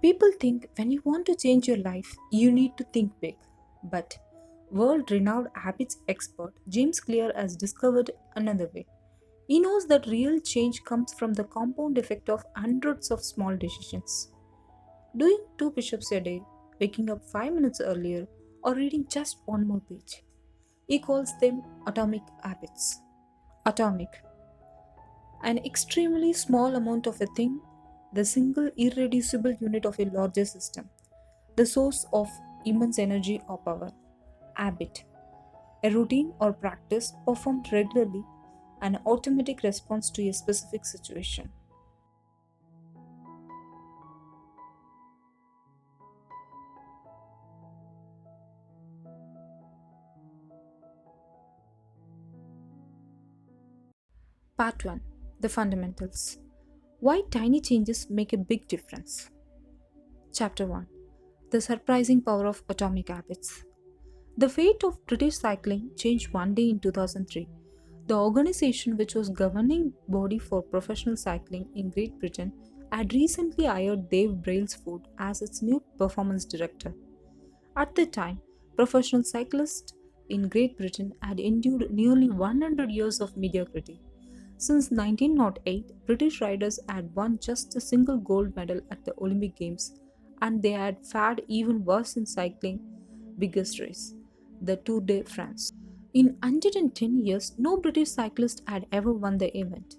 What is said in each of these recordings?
People think when you want to change your life, you need to think big. But world renowned habits expert James Clear has discovered another way. He knows that real change comes from the compound effect of hundreds of small decisions. Doing two push ups a day, waking up 5 minutes earlier, or reading just one more page. He calls them atomic habits. Atomic, an extremely small amount of a thing, the single irreducible unit of a larger system, the source of immense energy or power. Habit, a routine or practice performed regularly, an automatic response to a specific situation. Part 1, the fundamentals. Why tiny changes make a big difference. Chapter 1, the surprising power of atomic habits. The fate of British cycling changed one day in 2003. The organization, which was governing body for professional cycling in Great Britain, had recently hired Dave Brailsford as its new performance director. At the time, professional cyclists in Great Britain had endured nearly 100 years of mediocrity. Since 1908, British riders had won just a single gold medal at the Olympic Games, and they had fared even worse in cycling biggest race, the Tour de France. In 110 years, no British cyclist had ever won the event.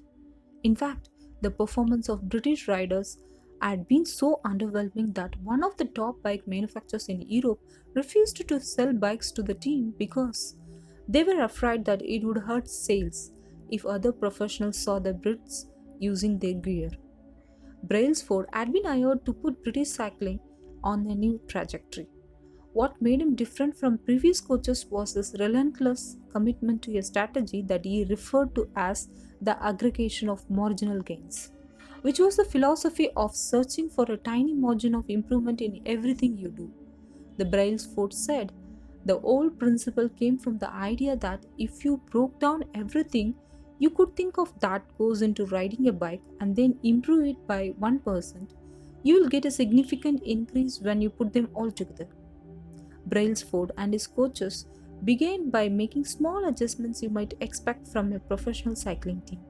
In fact, the performance of British riders had been so underwhelming that one of the top bike manufacturers in Europe refused to sell bikes to the team because they were afraid that it would hurt sales if other professionals saw the Brits using their gear. Brailsford had been hired to put British cycling on a new trajectory. What made him different from previous coaches was his relentless commitment to a strategy that he referred to as the aggregation of marginal gains, which was the philosophy of searching for a tiny margin of improvement in everything you do. The Brailsford said the old principle came from the idea that if you broke down everything you could think of that goes into riding a bike and then improve it by 1%, you will get a significant increase when you put them all together. Brailsford and his coaches began by making small adjustments you might expect from a professional cycling team.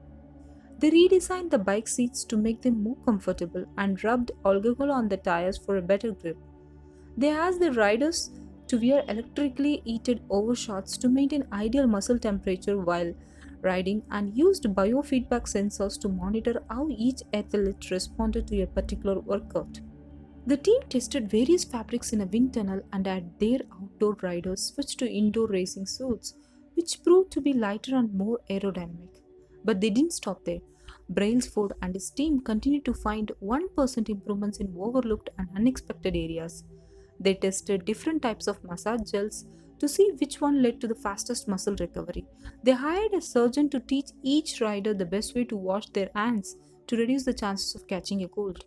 They redesigned the bike seats to make them more comfortable and rubbed alcohol on the tires for a better grip. They asked the riders to wear electrically heated overshorts to maintain ideal muscle temperature while riding and used biofeedback sensors to monitor how each athlete responded to a particular workout. The team tested various fabrics in a wind tunnel and had their outdoor riders switch to indoor racing suits, which proved to be lighter and more aerodynamic. But they didn't stop there. Brailsford and his team continued to find 1% improvements in overlooked and unexpected areas. They tested different types of massage gels to see which one led to the fastest muscle recovery. They hired a surgeon to teach each rider the best way to wash their hands to reduce the chances of catching a cold.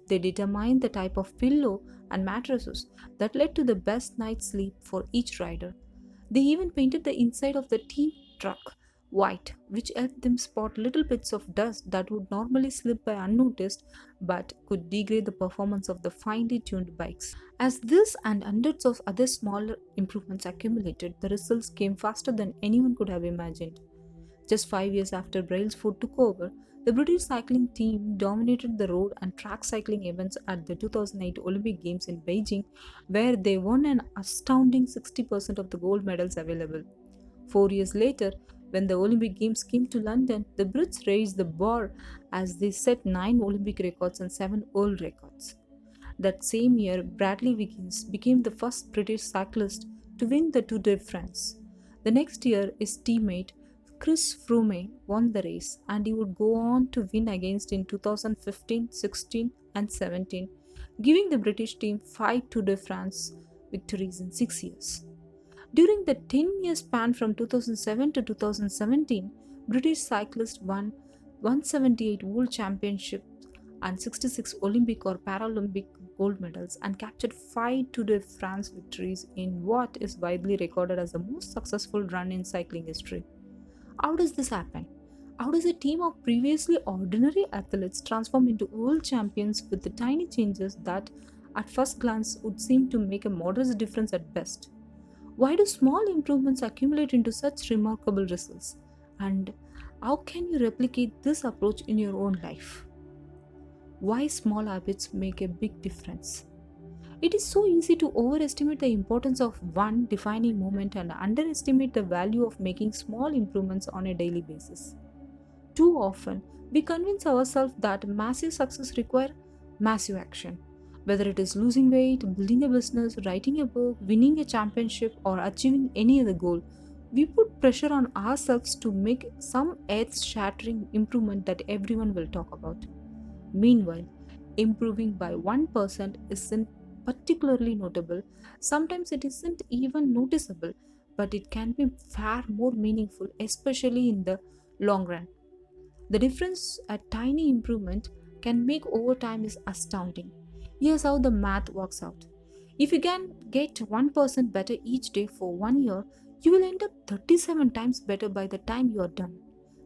They determined the type of pillow and mattresses that led to the best night's sleep for each rider. They even painted the inside of the team truck white, which helped them spot little bits of dust that would normally slip by unnoticed but could degrade the performance of the finely tuned bikes. As this and hundreds of other smaller improvements accumulated, the results came faster than anyone could have imagined. Just 5 years after Brailsford took over, the British cycling team dominated the road and track cycling events at the 2008 Olympic Games in Beijing, where they won an astounding 60% of the gold medals available. 4 years later, when the Olympic Games came to London, the Brits raised the bar as they set 9 Olympic records and 7 world records. That same year, Bradley Wiggins became the first British cyclist to win the Tour de France. The next year, his teammate Chris Froome won the race, and he would go on to win against in 2015, 16, and 17, giving the British team 5 Tour de France victories in 6 years. During the 10-year span from 2007 to 2017, British cyclists won 178 World Championships and 66 Olympic or Paralympic gold medals and captured 5 Tour de France victories in what is widely recorded as the most successful run in cycling history. How does this happen? How does a team of previously ordinary athletes transform into world champions with the tiny changes that, at first glance, would seem to make a modest difference at best? Why do small improvements accumulate into such remarkable results? And how can you replicate this approach in your own life? Why small habits make a big difference? It is so easy to overestimate the importance of one defining moment and underestimate the value of making small improvements on a daily basis. Too often, we convince ourselves that massive success requires massive action. Whether it is losing weight, building a business, writing a book, winning a championship, or achieving any other goal, we put pressure on ourselves to make some earth shattering improvement that everyone will talk about. Meanwhile, improving by 1% isn't particularly notable. Sometimes it isn't even noticeable, but it can be far more meaningful, especially in the long run. The difference a tiny improvement can make over time is astounding. Here's how the math works out. If you can get 1% better each day for 1 year, you will end up 37 times better by the time you are done.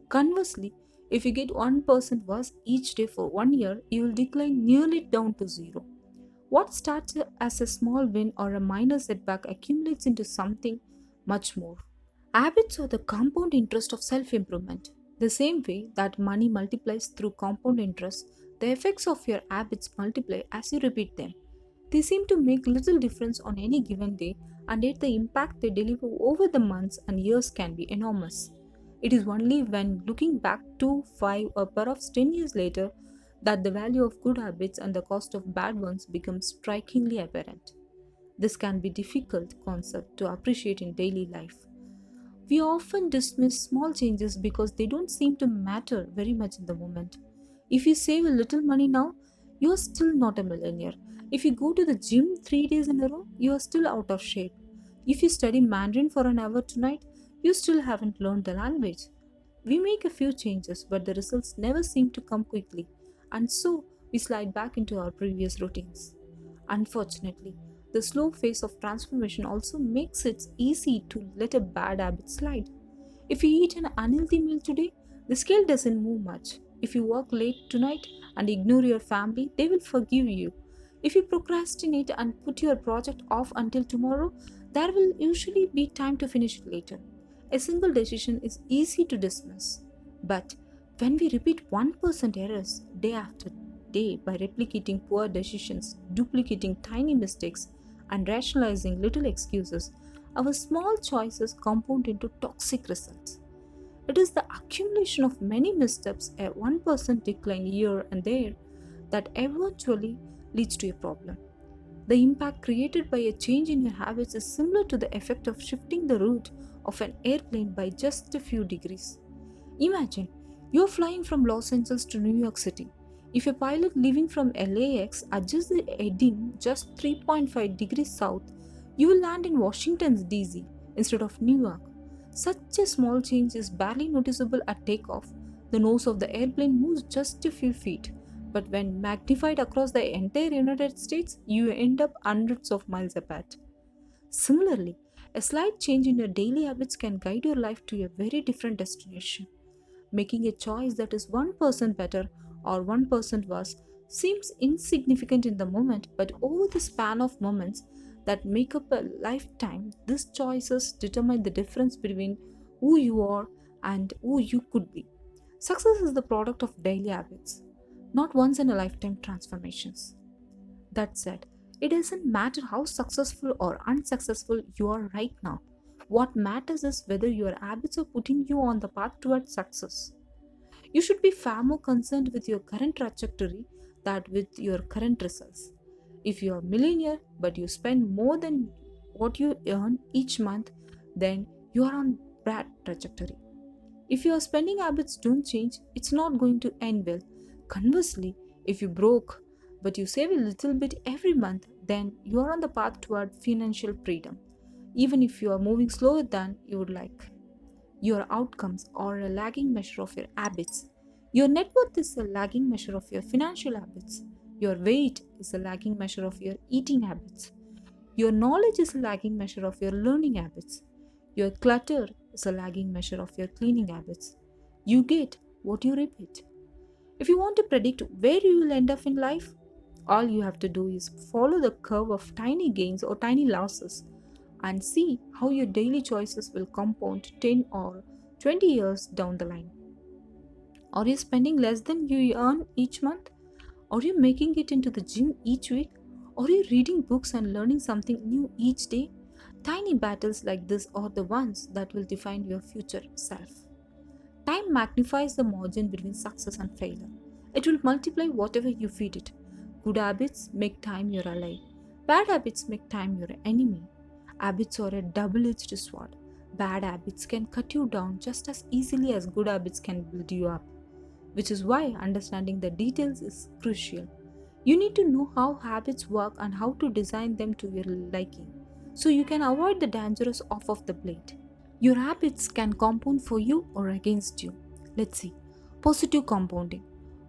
Conversely, if you get 1% worse each day for 1 year, you will decline nearly down to zero. What starts as a small win or a minor setback accumulates into something much more. Habits are the compound interest of self improvement. The same way that money multiplies through compound interest, the effects of your habits multiply as you repeat them. They seem to make little difference on any given day, and yet the impact they deliver over the months and years can be enormous. It is only when looking back 2, 5, or perhaps 10 years later that the value of good habits and the cost of bad ones becomes strikingly apparent. This can be difficult concept to appreciate in daily life. We often dismiss small changes because they don't seem to matter very much in the moment. If you save a little money now, you are still not a millionaire. If you go to the gym 3 days in a row, you are still out of shape. If you study Mandarin for an hour tonight, you still haven't learned the language. We make a few changes, but the results never seem to come quickly, and so we slide back into our previous routines. Unfortunately, the slow phase of transformation also makes it easy to let a bad habit slide. If you eat an unhealthy meal today, the scale doesn't move much. If you work late tonight and ignore your family, they will forgive you. If you procrastinate and put your project off until tomorrow, there will usually be time to finish it later. A single decision is easy to dismiss. But when we repeat 1% errors day after day by replicating poor decisions, duplicating tiny mistakes, and rationalizing little excuses, our small choices compound into toxic results. It is the accumulation of many missteps, a 1% decline here and there, that eventually leads to a problem. The impact created by a change in your habits is similar to the effect of shifting the route of an airplane by just a few degrees. Imagine you're flying from Los Angeles to New York City. If a pilot leaving from LAX adjusts the heading just 3.5 degrees south, you will land in Washington DC instead of New York. Such a small change is barely noticeable at takeoff. The nose of the airplane moves just a few feet, but when magnified across the entire United States, you end up hundreds of miles apart. Similarly, a slight change in your daily habits can guide your life to a very different destination. Making a choice that is 1% better or 1% worse seems insignificant in the moment, but over the span of moments that make up a lifetime, these choices determine the difference between who you are and who you could be. Success is the product of daily habits, not once in a lifetime transformations. That said, it doesn't matter how successful or unsuccessful you are right now. What matters is whether your habits are putting you on the path towards success. You should be far more concerned with your current trajectory than with your current results. If you are a millionaire but you spend more than what you earn each month, then you are on bad trajectory. If your spending habits don't change, it's not going to end well. Conversely, if you broke but you save a little bit every month, then you are on the path toward financial freedom, even if you are moving slower than you would like. Your outcomes are a lagging measure of your habits. Your net worth is a lagging measure of your financial habits. Your weight is a lagging measure of your eating habits. Your knowledge is a lagging measure of your learning habits. Your clutter is a lagging measure of your cleaning habits. You get what you repeat. If you want to predict where you will end up in life, all you have to do is follow the curve of tiny gains or tiny losses and see how your daily choices will compound 10 or 20 years down the line. Are you spending less than you earn each month? Are you making it into the gym each week? Are you reading books and learning something new each day? Tiny battles like this are the ones that will define your future self. Time magnifies the margin between success and failure. It will multiply whatever you feed it. Good habits make time your ally. Bad habits make time your enemy. Habits are a double edged sword. Bad habits can cut you down just as easily as good habits can build you up, which is why understanding the details is crucial. You need to know how habits work and how to design them to your liking so you can avoid the dangerous off of the blade. Your habits can compound for you or against you. Let's see. Positive compounding.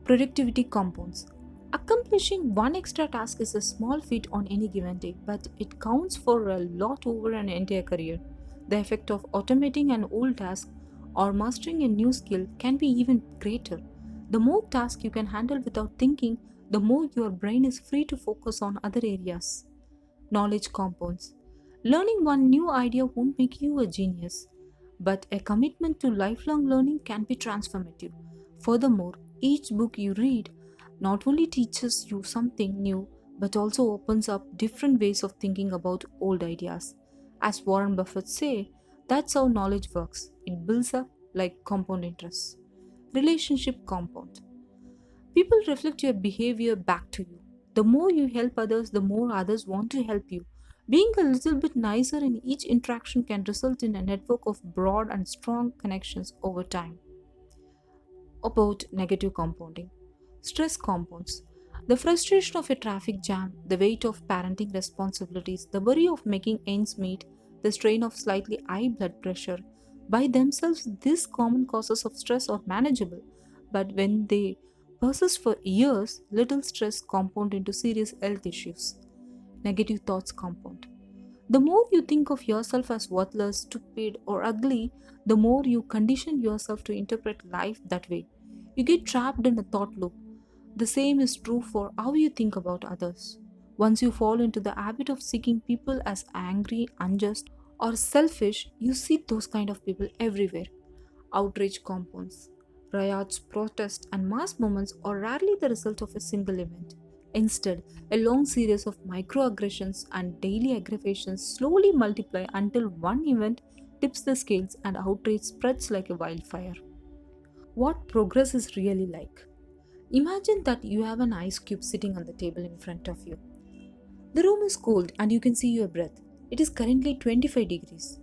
Productivity compounds. Accomplishing one extra task is a small feat on any given day, but it counts for a lot over an entire career. The effect of automating an old task or mastering a new skill can be even greater. The more tasks you can handle without thinking, the more your brain is free to focus on other areas. Knowledge compounds. Learning one new idea won't make you a genius, but a commitment to lifelong learning can be transformative. Furthermore, each book you read not only teaches you something new but also opens up different ways of thinking about old ideas. As Warren Buffett say, that's how knowledge works. It builds up like compound interest. Relationship compound. People reflect your behavior back to you. The more you help others, the more others want to help you. Being a little bit nicer in each interaction can result in a network of broad and strong connections over time. About negative compounding. Stress compounds. The frustration of a traffic jam, the weight of parenting responsibilities, the worry of making ends meet, the strain of slightly high blood pressure. By themselves, these common causes of stress are manageable, but when they persist for years, little stress compound into serious health issues. Negative thoughts compound. The more you think of yourself as worthless, stupid, or ugly, the more you condition yourself to interpret life that way. You get trapped in a thought loop. The same is true for how you think about others. Once you fall into the habit of seeing people as angry, unjust, or selfish, you see those kind of people everywhere. Outrage compounds. Riots, protests, and mass movements are rarely the result of a single event. Instead, a long series of microaggressions and daily aggravations slowly multiply until one event tips the scales and outrage spreads like a wildfire. What progress is really like? Imagine that you have an ice cube sitting on the table in front of you. The room is cold and you can see your breath. It is currently 25 degrees.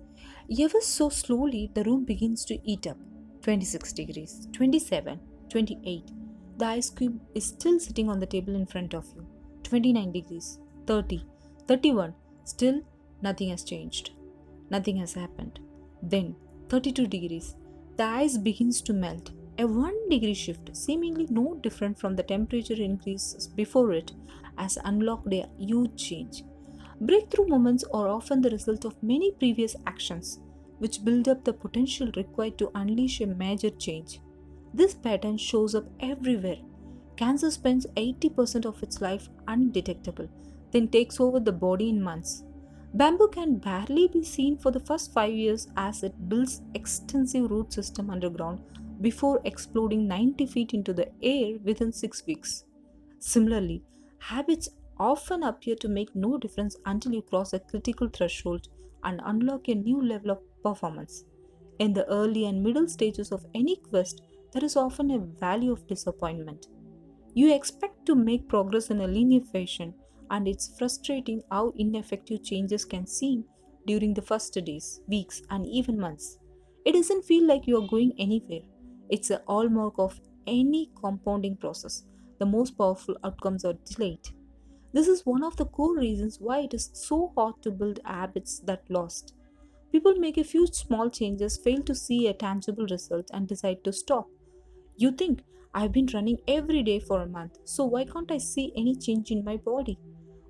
Ever so slowly, the room begins to heat up. 26 degrees, 27, 28. The ice cube is still sitting on the table in front of you. 29 degrees, 30, 31. Still, nothing has changed. Nothing has happened. Then, 32 degrees. The ice begins to melt. A 1 degree shift, seemingly no different from the temperature increases before it, has unlocked a huge change. Breakthrough moments are often the result of many previous actions, which build up the potential required to unleash a major change. This pattern shows up everywhere. Cancer spends 80% of its life undetectable, then takes over the body in months. Bamboo can barely be seen for the first 5 years as it builds extensive root system underground before exploding 90 feet into the air within 6 weeks. Similarly, habits often appear to make no difference until you cross a critical threshold and unlock a new level of performance. In the early and middle stages of any quest, there is often a valley of disappointment. You expect to make progress in a linear fashion, and it's frustrating how ineffective changes can seem during the first days, weeks, and even months. It doesn't feel like you are going anywhere. It's a hallmark of any compounding process. The most powerful outcomes are delayed. This is one of the core reasons why it is so hard to build habits that last. People make a few small changes, fail to see a tangible result, and decide to stop. You think, I've been running every day for a month, so why can't I see any change in my body?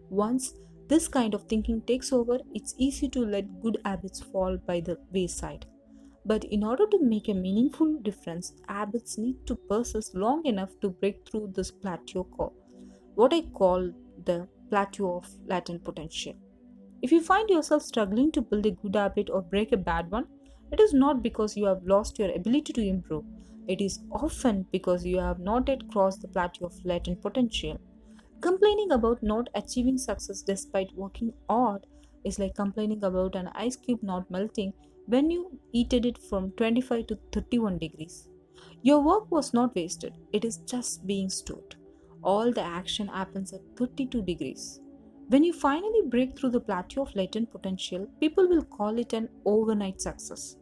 Once this kind of thinking takes over, it's easy to let good habits fall by the wayside. But in order to make a meaningful difference, habits need to persist long enough to break through this plateau called what I call the plateau of latent potential. If you find yourself struggling to build a good habit or break a bad one, it is not because you have lost your ability to improve. It is often because you have not yet crossed the plateau of latent potential. Complaining about not achieving success despite working hard is like complaining about an ice cube not melting when you heated it from 25 to 31 degrees. Your work was not wasted, it is just being stored. All the action happens at 32 degrees. When you finally break through the plateau of latent potential, people will call it an overnight success.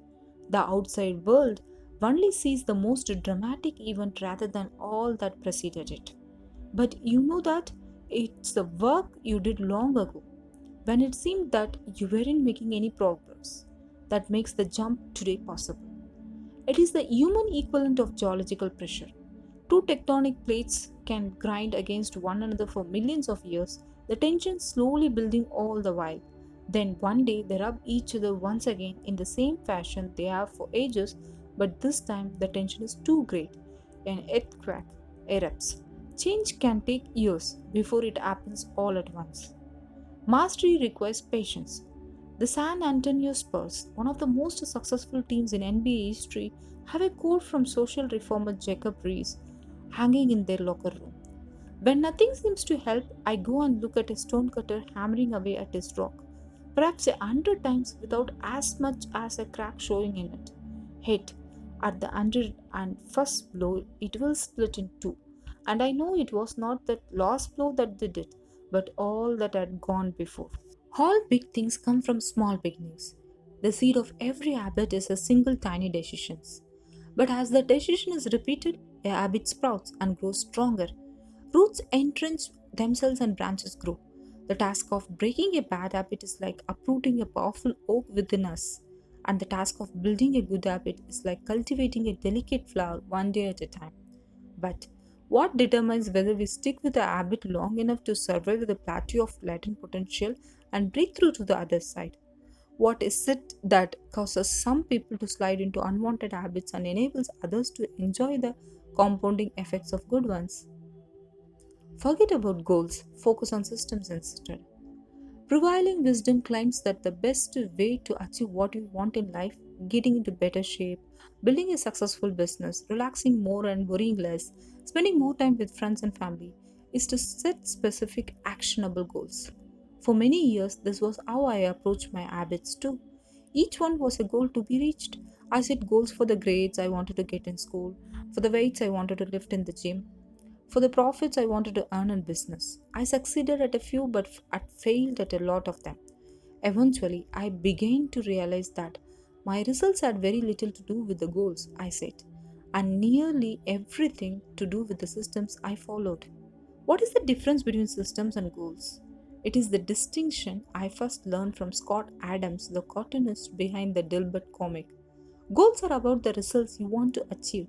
The outside world only sees the most dramatic event rather than all that preceded it. But you know that it's the work you did long ago, when it seemed that you weren't making any progress, that makes the jump today possible. It is the human equivalent of geological pressure. Two tectonic plates can grind against one another for millions of years, the tension slowly building all the while. Then one day they rub each other once again in the same fashion they have for ages, but this time the tension is too great. An earthquake erupts. Change can take years before it happens all at once. Mastery requires patience. The San Antonio Spurs, one of the most successful teams in NBA history, have a quote from social reformer Jacob Riis hanging in their locker room. When nothing seems to help, I go and look at a stonecutter hammering away at his rock, perhaps 100 times without as much as a crack showing in it. Hit at the 101st blow, it will split in two. And I know it was not that last blow that did it, but all that had gone before. All big things come from small beginnings. The seed of every habit is a single tiny decision. But as the decision is repeated, a habit sprouts and grows stronger. Roots entrench themselves and branches grow. The task of breaking a bad habit is like uprooting a powerful oak within us, and the task of building a good habit is like cultivating a delicate flower one day at a time. But what determines whether we stick with a habit long enough to survive the plateau of latent potential and break through to the other side? What is it that causes some people to slide into unwanted habits and enables others to enjoy the compounding effects of good ones? Forget about goals, focus on systems instead. Prevailing wisdom claims that the best way to achieve what you want in life, getting into better shape, building a successful business, relaxing more and worrying less, spending more time with friends and family, is to set specific actionable goals. For many years, this was how I approached my habits too. Each one was a goal to be reached. I set goals for the grades I wanted to get in school, for the weights I wanted to lift in the gym, for the profits I wanted to earn in business. I succeeded at a few but failed at a lot of them. Eventually, I began to realize that my results had very little to do with the goals I set and nearly everything to do with the systems I followed. What is the difference between systems and goals? It is the distinction I first learned from Scott Adams, the cartoonist behind the Dilbert comic. Goals are about the results you want to achieve.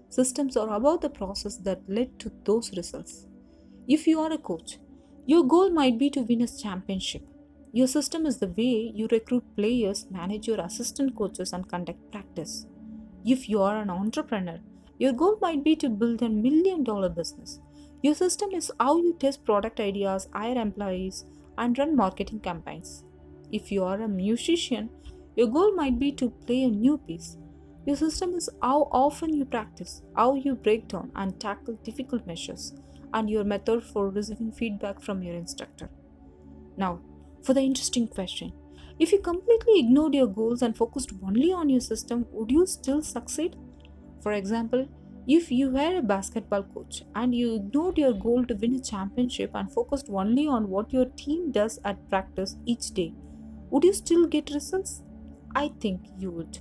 Systems are about the process that led to those results. If you are a coach, your goal might be to win a championship. Your system is the way you recruit players, manage your assistant coaches, and conduct practice. If you are an entrepreneur, your goal might be to build $1 million business. Your system is how you test product ideas, hire employees, and run marketing campaigns. If you are a musician, your goal might be to play a new piece. Your system is how often you practice, how you break down and tackle difficult measures, and your method for receiving feedback from your instructor. Now, for the interesting question, if you completely ignored your goals and focused only on your system, would you still succeed? For example, if you were a basketball coach and you ignored your goal to win a championship and focused only on what your team does at practice each day, would you still get results? I think you would.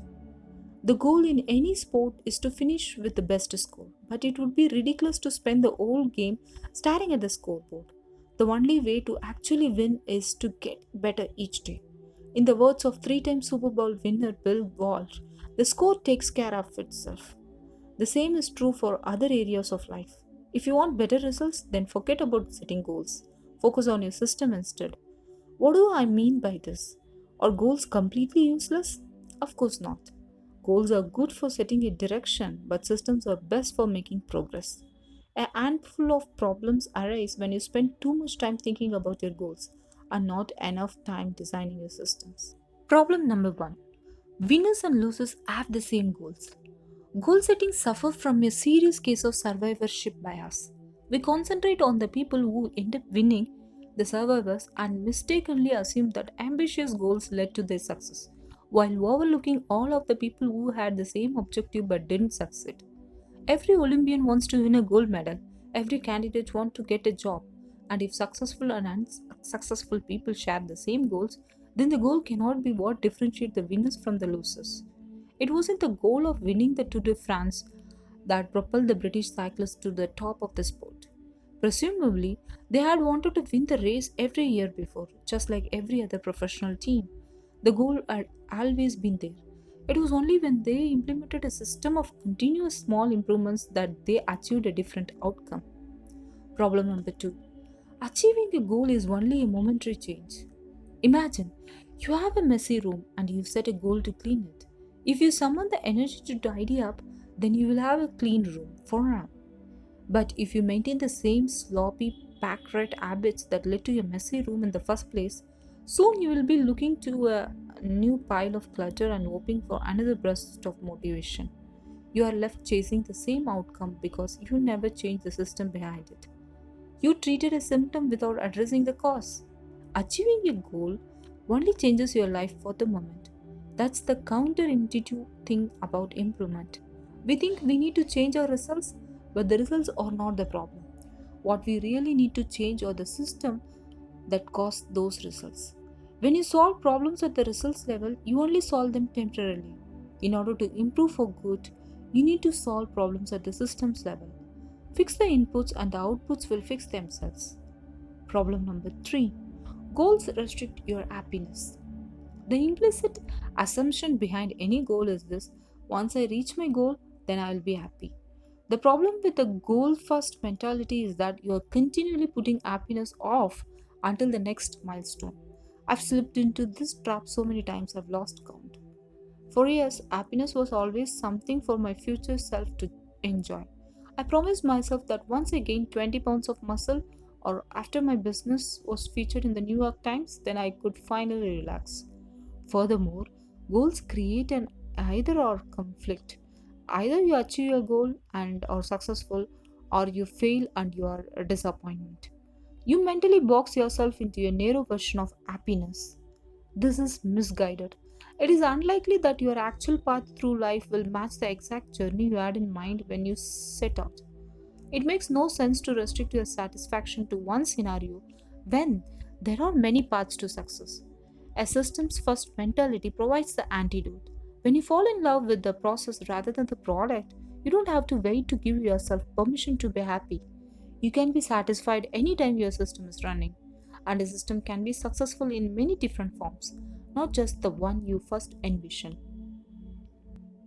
The goal in any sport is to finish with the best score, but it would be ridiculous to spend the whole game staring at the scoreboard. The only way to actually win is to get better each day. In the words of three-time Super Bowl winner Bill Walsh, the score takes care of itself. The same is true for other areas of life. If you want better results, then forget about setting goals. Focus on your system instead. What do I mean by this? Are goals completely useless? Of course not. Goals are good for setting a direction, but systems are best for making progress. A handful of problems arise when you spend too much time thinking about your goals and not enough time designing your systems. Problem number one: winners and losers have the same goals. Goal setting suffers from a serious case of survivorship bias. We concentrate on the people who end up winning, the survivors, and mistakenly assume that ambitious goals led to their success, while overlooking all of the people who had the same objective but didn't succeed. Every Olympian wants to win a gold medal, every candidate wants to get a job, and if successful and unsuccessful people share the same goals, then the goal cannot be what differentiates the winners from the losers. It wasn't the goal of winning the Tour de France that propelled the British cyclists to the top of the sport. Presumably, they had wanted to win the race every year before, just like every other professional team. The goal had always been there. It was only when they implemented a system of continuous small improvements that they achieved a different outcome. Problem number two: achieving a goal is only a momentary change. Imagine you have a messy room and you set a goal to clean it. If you summon the energy to tidy up, then you will have a clean room for now. But if you maintain the same sloppy, pack rat habits that led to your messy room in the first place, soon you will be looking to a new pile of clutter and hoping for another burst of motivation. You are left chasing the same outcome because you never changed the system behind it. You treated a symptom without addressing the cause. Achieving a goal only changes your life for the moment. That's the counterintuitive thing about improvement. We think we need to change our results, but the results are not the problem. What we really need to change are the system that caused those results. When you solve problems at the results level, you only solve them temporarily. In order to improve for good, you need to solve problems at the systems level. Fix the inputs and the outputs will fix themselves. Problem number three: goals restrict your happiness. The implicit assumption behind any goal is this: once I reach my goal, then I will be happy. The problem with the goal first mentality is that you are continually putting happiness off until the next milestone. I've slipped into this trap so many times I've lost count. For years, happiness was always something for my future self to enjoy. I promised myself that once I gained 20 pounds of muscle or after my business was featured in the New York Times, then I could finally relax. Furthermore, goals create an either or conflict. Either you achieve your goal and are successful, or you fail and you are a disappointment. You mentally box yourself into a narrow version of happiness. This is misguided. It is unlikely that your actual path through life will match the exact journey you had in mind when you set out. It makes no sense to restrict your satisfaction to one scenario when there are many paths to success. A systems first mentality provides the antidote. When you fall in love with the process rather than the product, you don't have to wait to give yourself permission to be happy. You can be satisfied anytime your system is running. And a system can be successful in many different forms, not just the one you first envision.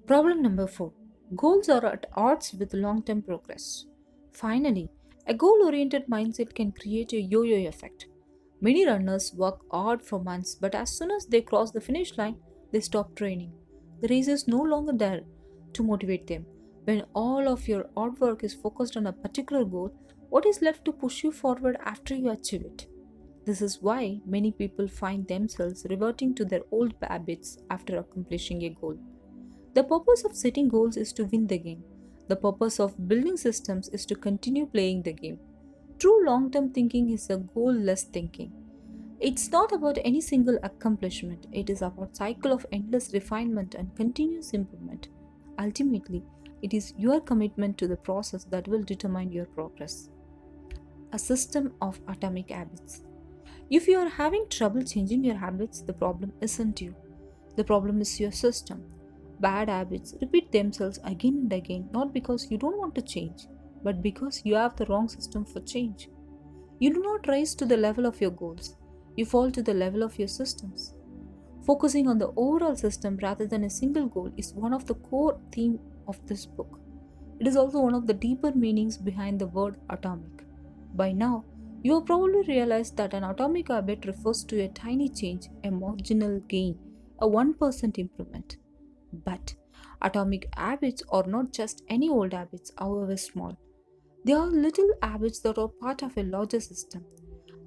Problem number 4: goals are at odds with long term progress. Finally, a goal oriented mindset can create a yo yo effect. Many runners work hard for months, but as soon as they cross the finish line, they stop training. The race is no longer there to motivate them. When all of your hard work is focused on a particular goal, what is left to push you forward after you achieve it? This is why many people find themselves reverting to their old habits after accomplishing a goal. The purpose of setting goals is to win the game. The purpose of building systems is to continue playing the game. True long term thinking is a goal less thinking. It's not about any single accomplishment, it is about cycle of endless refinement and continuous improvement. Ultimately, it is your commitment to the process that will determine your progress. A system of atomic habits. If you are having trouble changing your habits, the problem isn't you. The problem is your system. Bad habits repeat themselves again and again, not because you don't want to change, but because you have the wrong system for change. You do not rise to the level of your goals, you fall to the level of your systems. Focusing on the overall system rather than a single goal is one of the core themes of this book. It is also one of the deeper meanings behind the word atomic. By now, you have probably realized that an atomic habit refers to a tiny change, a marginal gain, a 1% improvement. But Atomic habits are not just any old habits, however small. They are little habits that are part of a larger system.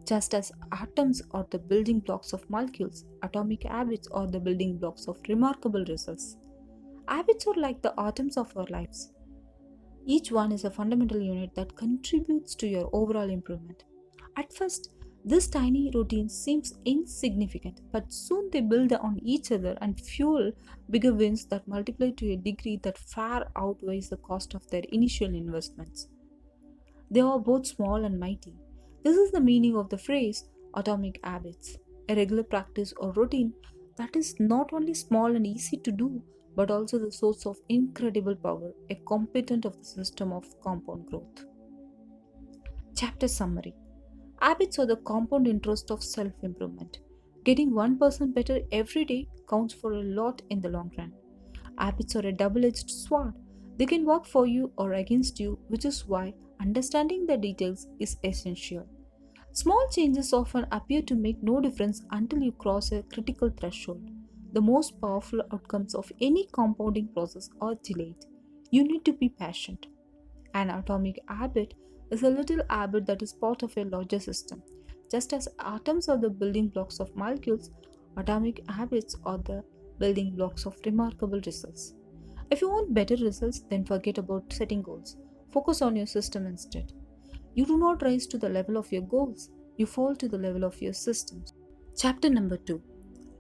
Just as atoms are the building blocks of molecules, atomic habits are the building blocks of remarkable results. Habits are like the atoms of our lives. Each one is a fundamental unit that contributes to your overall improvement. At first, this tiny routine seems insignificant, but soon they build on each other and fuel bigger wins that multiply to a degree that far outweighs the cost of their initial investments. They are both small and mighty. This is the meaning of the phrase atomic habits, a regular practice or routine that is not only small and easy to do, but also the source of incredible power, a component of the system of compound growth. Chapter Summary. Habits are the compound interest of self improvement. Getting 1% better every day counts for a lot in the long run. Habits are a double edged sword. They can work for you or against you, which is why understanding the details is essential. Small changes often appear to make no difference until you cross a critical threshold. The most powerful outcomes of any compounding process are delayed. You need to be patient. An atomic habit is a little habit that is part of a larger system. Just as atoms are the building blocks of molecules, atomic habits are the building blocks of remarkable results. If you want better results, then forget about setting goals. Focus on your system instead. You do not rise to the level of your goals, you fall to the level of your systems. Chapter number 2.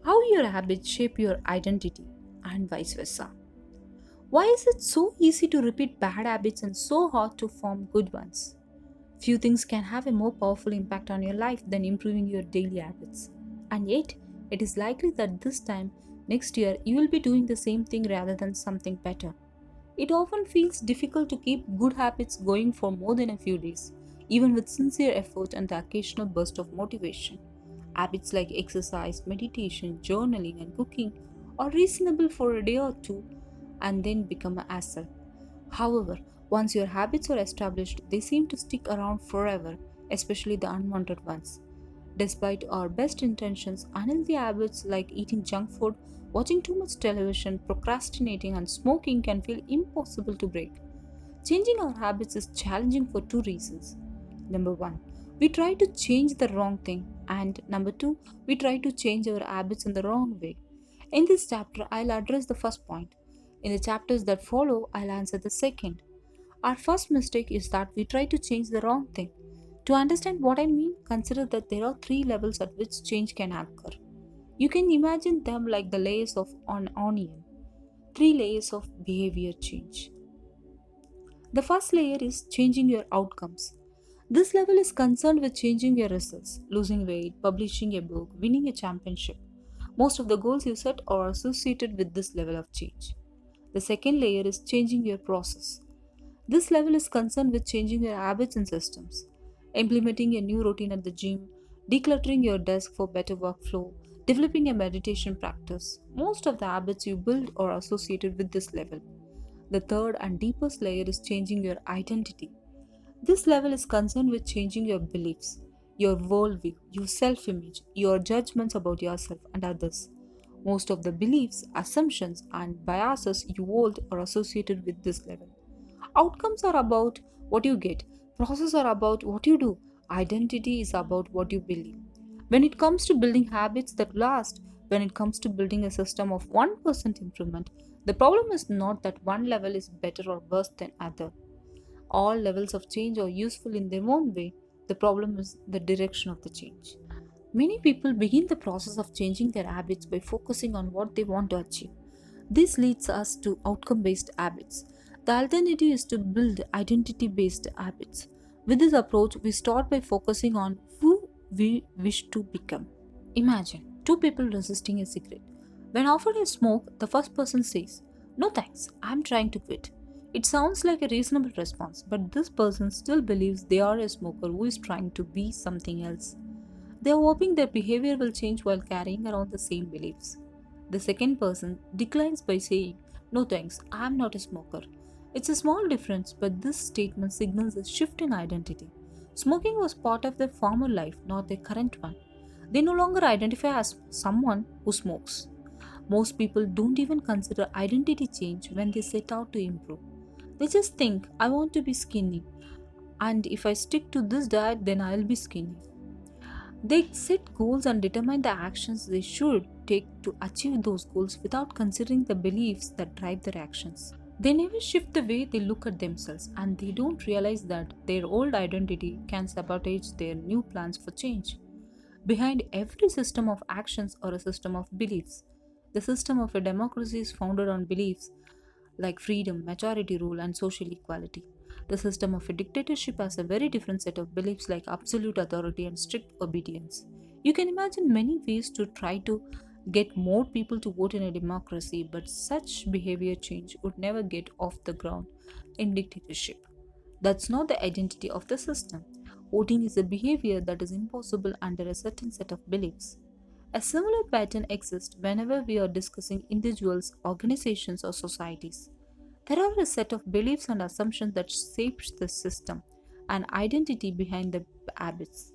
How your habits shape your identity and vice versa. Why is it so easy to repeat bad habits and so hard to form good ones? Few things can have a more powerful impact on your life than improving your daily habits. And yet, it is likely that this time next year you will be doing the same thing rather than something better. It often feels difficult to keep good habits going for more than a few days, even with sincere effort and the occasional burst of motivation. Habits like exercise, meditation, journaling, and cooking are reasonable for a day or two and then become a hassle. However, once your habits are established, they seem to stick around forever, especially the unwanted ones. Despite our best intentions, unhealthy habits like eating junk food, watching too much television, procrastinating, and smoking can feel impossible to break. Changing our habits is challenging for two reasons. Number one, we try to change the wrong thing, and number two, we try to change our habits in the wrong way. In this chapter, I'll address the first point. In the chapters that follow, I'll answer the second. Our first mistake is that we try to change the wrong thing. To understand what I mean, consider that there are three levels at which change can occur. You can imagine them like the layers of an onion, three layers of behavior change. The first layer is changing your outcomes. This level is concerned with changing your results, losing weight, publishing a book, winning a championship. Most of the goals you set are associated with this level of change. The second layer is changing your process. This level is concerned with changing your habits and systems, implementing a new routine at the gym, decluttering your desk for better workflow, developing a meditation practice. Most of the habits you build are associated with this level. The third and deepest layer is changing your identity. This level is concerned with changing your beliefs, your worldview, your self image, your judgments about yourself and others. Most of the beliefs, assumptions, and biases you hold are associated with this level. Outcomes are about what you get, processes are about what you do, identity is about what you believe. When it comes to building habits that last, when it comes to building a system of 1% improvement, the problem is not that one level is better or worse than other. All levels of change are useful in their own way. The problem is the direction of the change. Many people begin the process of changing their habits by focusing on what they want to achieve. This leads us to outcome based habits. The alternative is to build identity based habits. With this approach, we start by focusing on who we wish to become. Imagine two people resisting a cigarette. When offered a smoke, the first person says, "No thanks, I'm trying to quit." It sounds like a reasonable response, but this person still believes they are a smoker who is trying to be something else. They are hoping their behavior will change while carrying around the same beliefs. The second person declines by saying, "No thanks, I am not a smoker." It's a small difference, but this statement signals a shift in identity. Smoking was part of their former life, not their current one. They no longer identify as someone who smokes. Most people don't even consider identity change when they set out to improve. They just think, I want to be skinny, and if I stick to this diet, then I'll be skinny. They set goals and determine the actions they should take to achieve those goals without considering the beliefs that drive their actions. They never shift the way they look at themselves, and they don't realize that their old identity can sabotage their new plans for change. Behind every system of actions or a system of beliefs, the system of a democracy is founded on beliefs like freedom, majority rule, and social equality. The system of a dictatorship has a very different set of beliefs like absolute authority and strict obedience. You can imagine many ways to try to get more people to vote in a democracy, but such behavior change would never get off the ground in dictatorship. That's not the identity of the system. Voting is a behavior that is impossible under a certain set of beliefs. A similar pattern exists whenever we are discussing individuals, organizations, or societies. There are a set of beliefs and assumptions that shapes the system and identity behind the habits.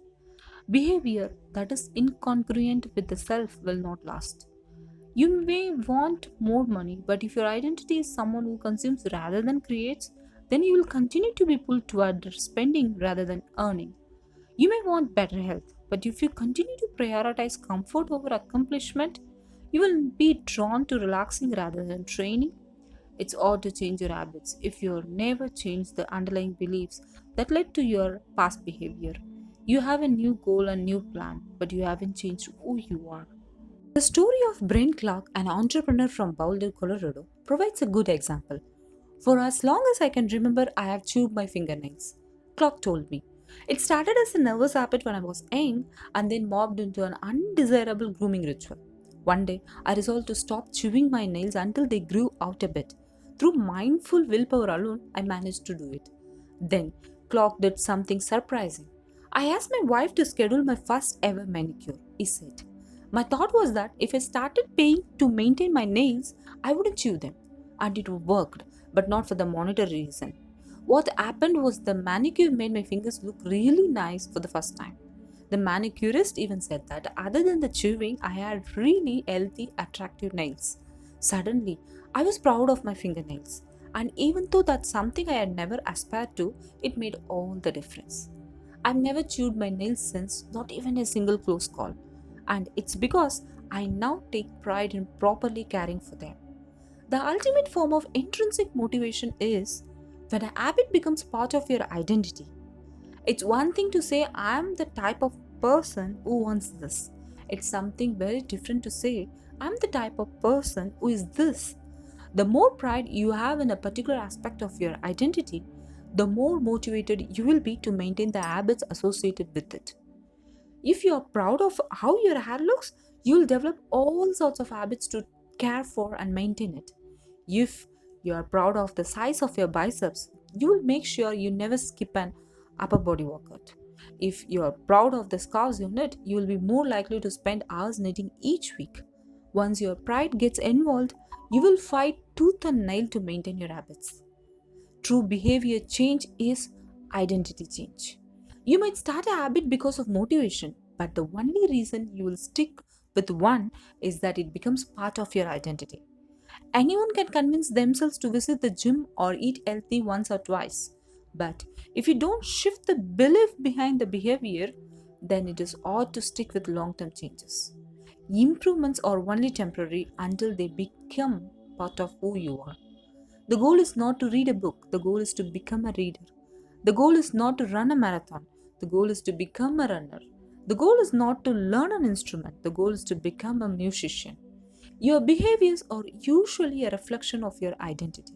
Behavior that is incongruent with the self will not last. You may want more money, but if your identity is someone who consumes rather than creates, then you will continue to be pulled toward spending rather than earning. You may want better health, but if you continue to prioritize comfort over accomplishment, you will be drawn to relaxing rather than training. It's odd to change your habits if you never change the underlying beliefs that led to your past behavior. You have a new goal and new plan, but you haven't changed who you are. The story of Brent Clark, an entrepreneur from Boulder, Colorado, provides a good example. For as long as I can remember, I have chewed my fingernails. Clark told me. It started as a nervous habit when I was young and then morphed into an undesirable grooming ritual. One day, I resolved to stop chewing my nails until they grew out a bit. Through mindful willpower alone, I managed to do it. Then, Clark did something surprising. I asked my wife to schedule my first ever manicure, he said. My thought was that if I started paying to maintain my nails, I wouldn't chew them. And it worked, but not for the monetary reason. What happened was the manicure made my fingers look really nice for the first time. The manicurist even said that other than the chewing, I had really healthy, attractive nails. Suddenly, I was proud of my fingernails. And even though that's something I had never aspired to, it made all the difference. I've never chewed my nails since, not even a single close call. And it's because I now take pride in properly caring for them. The ultimate form of intrinsic motivation is when a habit becomes part of your identity. It's one thing to say, I am the type of person who wants this. It's something very different to say, I'm the type of person who is this. The more pride you have in a particular aspect of your identity, the more motivated you will be to maintain the habits associated with it. If you are proud of how your hair looks, you'll develop all sorts of habits to care for and maintain it. If you are proud of the size of your biceps, you will make sure you never skip an upper body workout. If you are proud of the scarves you knit, you will be more likely to spend hours knitting each week. Once your pride gets involved, you will fight tooth and nail to maintain your habits. True behavior change is identity change. You might start a habit because of motivation, but the only reason you will stick with one is that it becomes part of your identity. Anyone can convince themselves to visit the gym or eat healthy once or twice. But if you don't shift the belief behind the behavior, then it is odd to stick with long term changes. Improvements are only temporary until they become part of who you are. The goal is not to read a book, the goal is to become a reader. The goal is not to run a marathon, the goal is to become a runner. The goal is not to learn an instrument, the goal is to become a musician. Your behaviors are usually a reflection of your identity.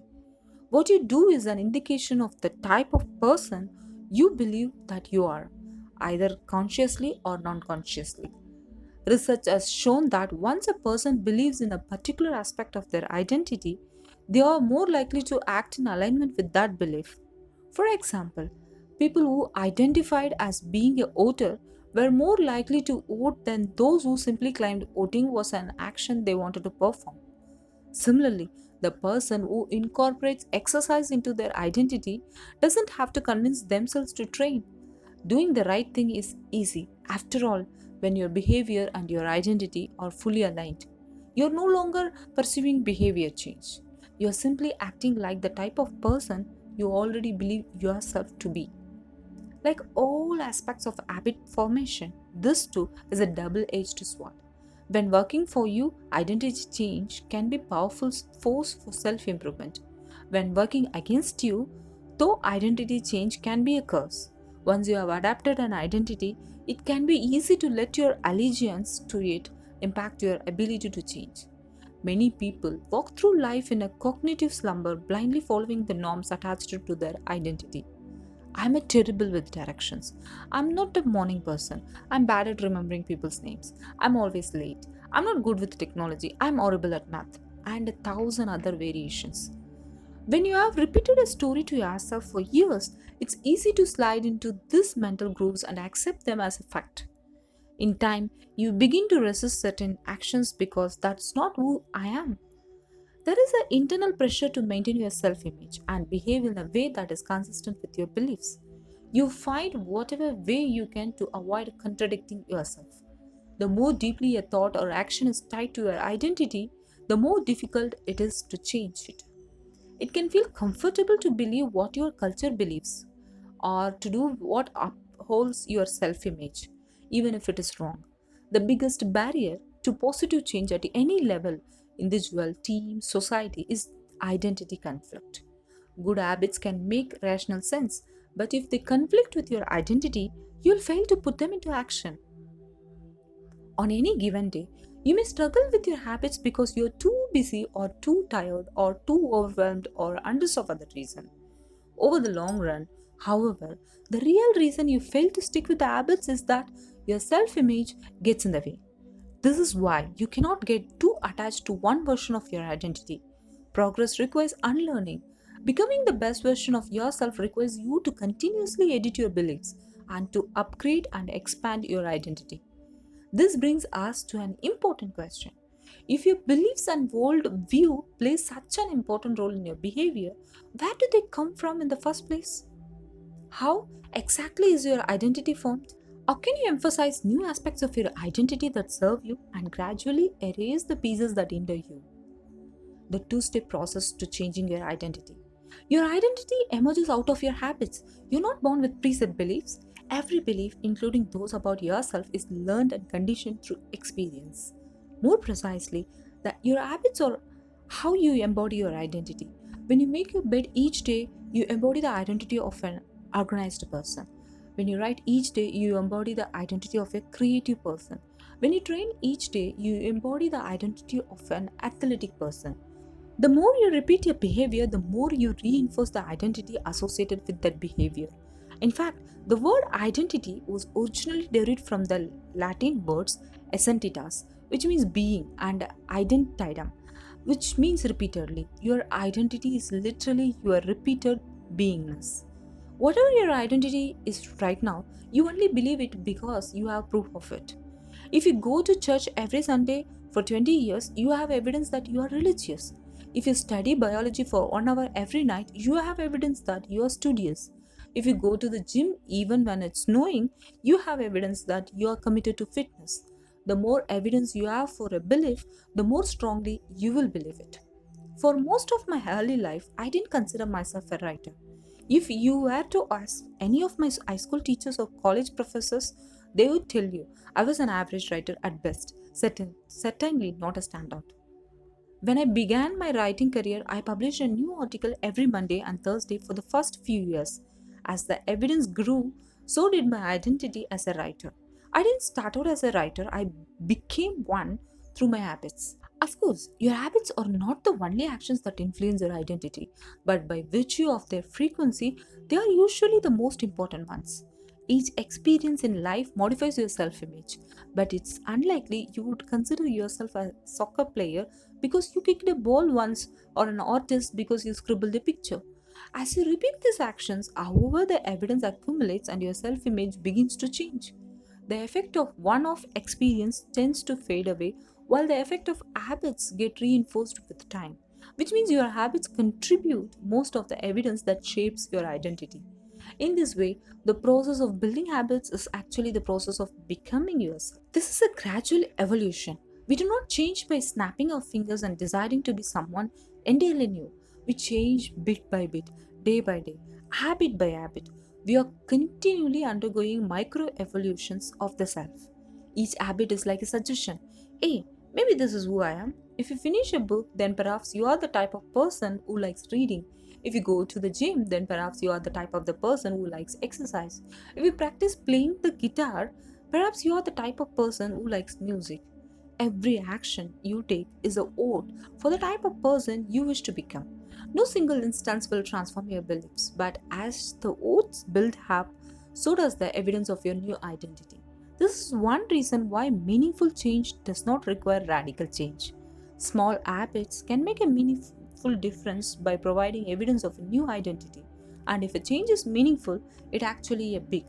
What you do is an indication of the type of person you believe that you are, either consciously or non consciously. Research has shown that once a person believes in a particular aspect of their identity, they are more likely to act in alignment with that belief. For example, people who identified as being a voter were more likely to vote than those who simply claimed voting was an action they wanted to perform. Similarly, the person who incorporates exercise into their identity doesn't have to convince themselves to train. Doing the right thing is easy, after all, when your behavior and your identity are fully aligned. You're no longer pursuing behavior change. You're simply acting like the type of person you already believe yourself to be. Like all aspects of habit formation, this too is a double edged sword. When working for you, identity change can be a powerful force for self improvement. When working against you, though identity change can be a curse. Once you have adapted an identity, it can be easy to let your allegiance to it impact your ability to change. Many people walk through life in a cognitive slumber, blindly following the norms attached to their identity. I'm a terrible with directions. I'm not a morning person. I'm bad at remembering people's names. I'm always late. I'm not good with technology. I'm horrible at math. And a thousand other variations. When you have repeated a story to yourself for years, it's easy to slide into these mental grooves and accept them as a fact. In time, you begin to resist certain actions because that's not who I am. There is an internal pressure to maintain your self image and behave in a way that is consistent with your beliefs. You find whatever way you can to avoid contradicting yourself. The more deeply a thought or action is tied to your identity, the more difficult it is to change it. It can feel comfortable to believe what your culture believes or to do what upholds your self image, even if it is wrong. The biggest barrier to positive change at any level, individual, team, society, is identity conflict. Good habits can make rational sense, but if they conflict with your identity, you'll fail to put them into action. On any given day, you may struggle with your habits because you're too busy or too tired or too overwhelmed or under some other reason. Over the long run, however, the real reason you fail to stick with the habits is that your self image gets in the way. This is why you cannot get too attached to one version of your identity. Progress requires unlearning. Becoming the best version of yourself requires you to continuously edit your beliefs and to upgrade and expand your identity. This brings us to an important question. If your beliefs and world view play such an important role in your behavior, where do they come from in the first place? How exactly is your identity formed? How can you emphasize new aspects of your identity that serve you and gradually erase the pieces that hinder you? The two-step process to changing your identity. Your identity emerges out of your habits. You're not born with preset beliefs. Every belief, including those about yourself, is learned and conditioned through experience. More precisely, that your habits are how you embody your identity. When you make your bed each day, you embody the identity of an organized person. When you write each day, you embody the identity of a creative person. When you train each day, you embody the identity of an athletic person. The more you repeat your behavior, the more you reinforce the identity associated with that behavior. In fact, the word identity was originally derived from the Latin words essentitas, which means being, and identitam, which means repeatedly. Your identity is literally your repeated beingness. Whatever your identity is right now, you only believe it because you have proof of it. If you go to church every Sunday for 20 years, you have evidence that you are religious. If you study biology for 1 hour every night, you have evidence that you are studious. If you go to the gym even when it's snowing, you have evidence that you are committed to fitness. The more evidence you have for a belief, the more strongly you will believe it. For most of my early life, I didn't consider myself a writer. If you were to ask any of my high school teachers or college professors, they would tell you I was an average writer at best, certainly not a standout. When I began my writing career, I published a new article every Monday and Thursday for the first few years. As the evidence grew, so did my identity as a writer. I didn't start out as a writer, I became one through my habits. Of course, your habits are not the only actions that influence your identity, but by virtue of their frequency, they are usually the most important ones. Each experience in life modifies your self image, but it's unlikely you would consider yourself a soccer player because you kicked a ball once or an artist because you scribbled a picture. As you repeat these actions, however, the evidence accumulates and your self image begins to change. The effect of one off experience tends to fade away while the effect of habits get reinforced with time, which means your habits contribute most of the evidence that shapes your identity. In this way, the process of building habits is actually the process of becoming yourself. This is a gradual evolution. We do not change by snapping our fingers and deciding to be someone entirely new. We change bit by bit, day by day, habit by habit. We are continually undergoing micro evolutions of the self. Each habit is like a suggestion. Hey, maybe this is who I am. If you finish a book, then perhaps you are the type of person who likes reading. If you go to the gym, then perhaps you are the type of the person who likes exercise. If you practice playing the guitar, perhaps you are the type of person who likes music. Every action you take is a vote for the type of person you wish to become. No single instance will transform your beliefs, but as the oaths build up, so does the evidence of your new identity. This is one reason why meaningful change does not require radical change. Small habits can make a meaningful difference by providing evidence of a new identity. And if a change is meaningful, it actually is big.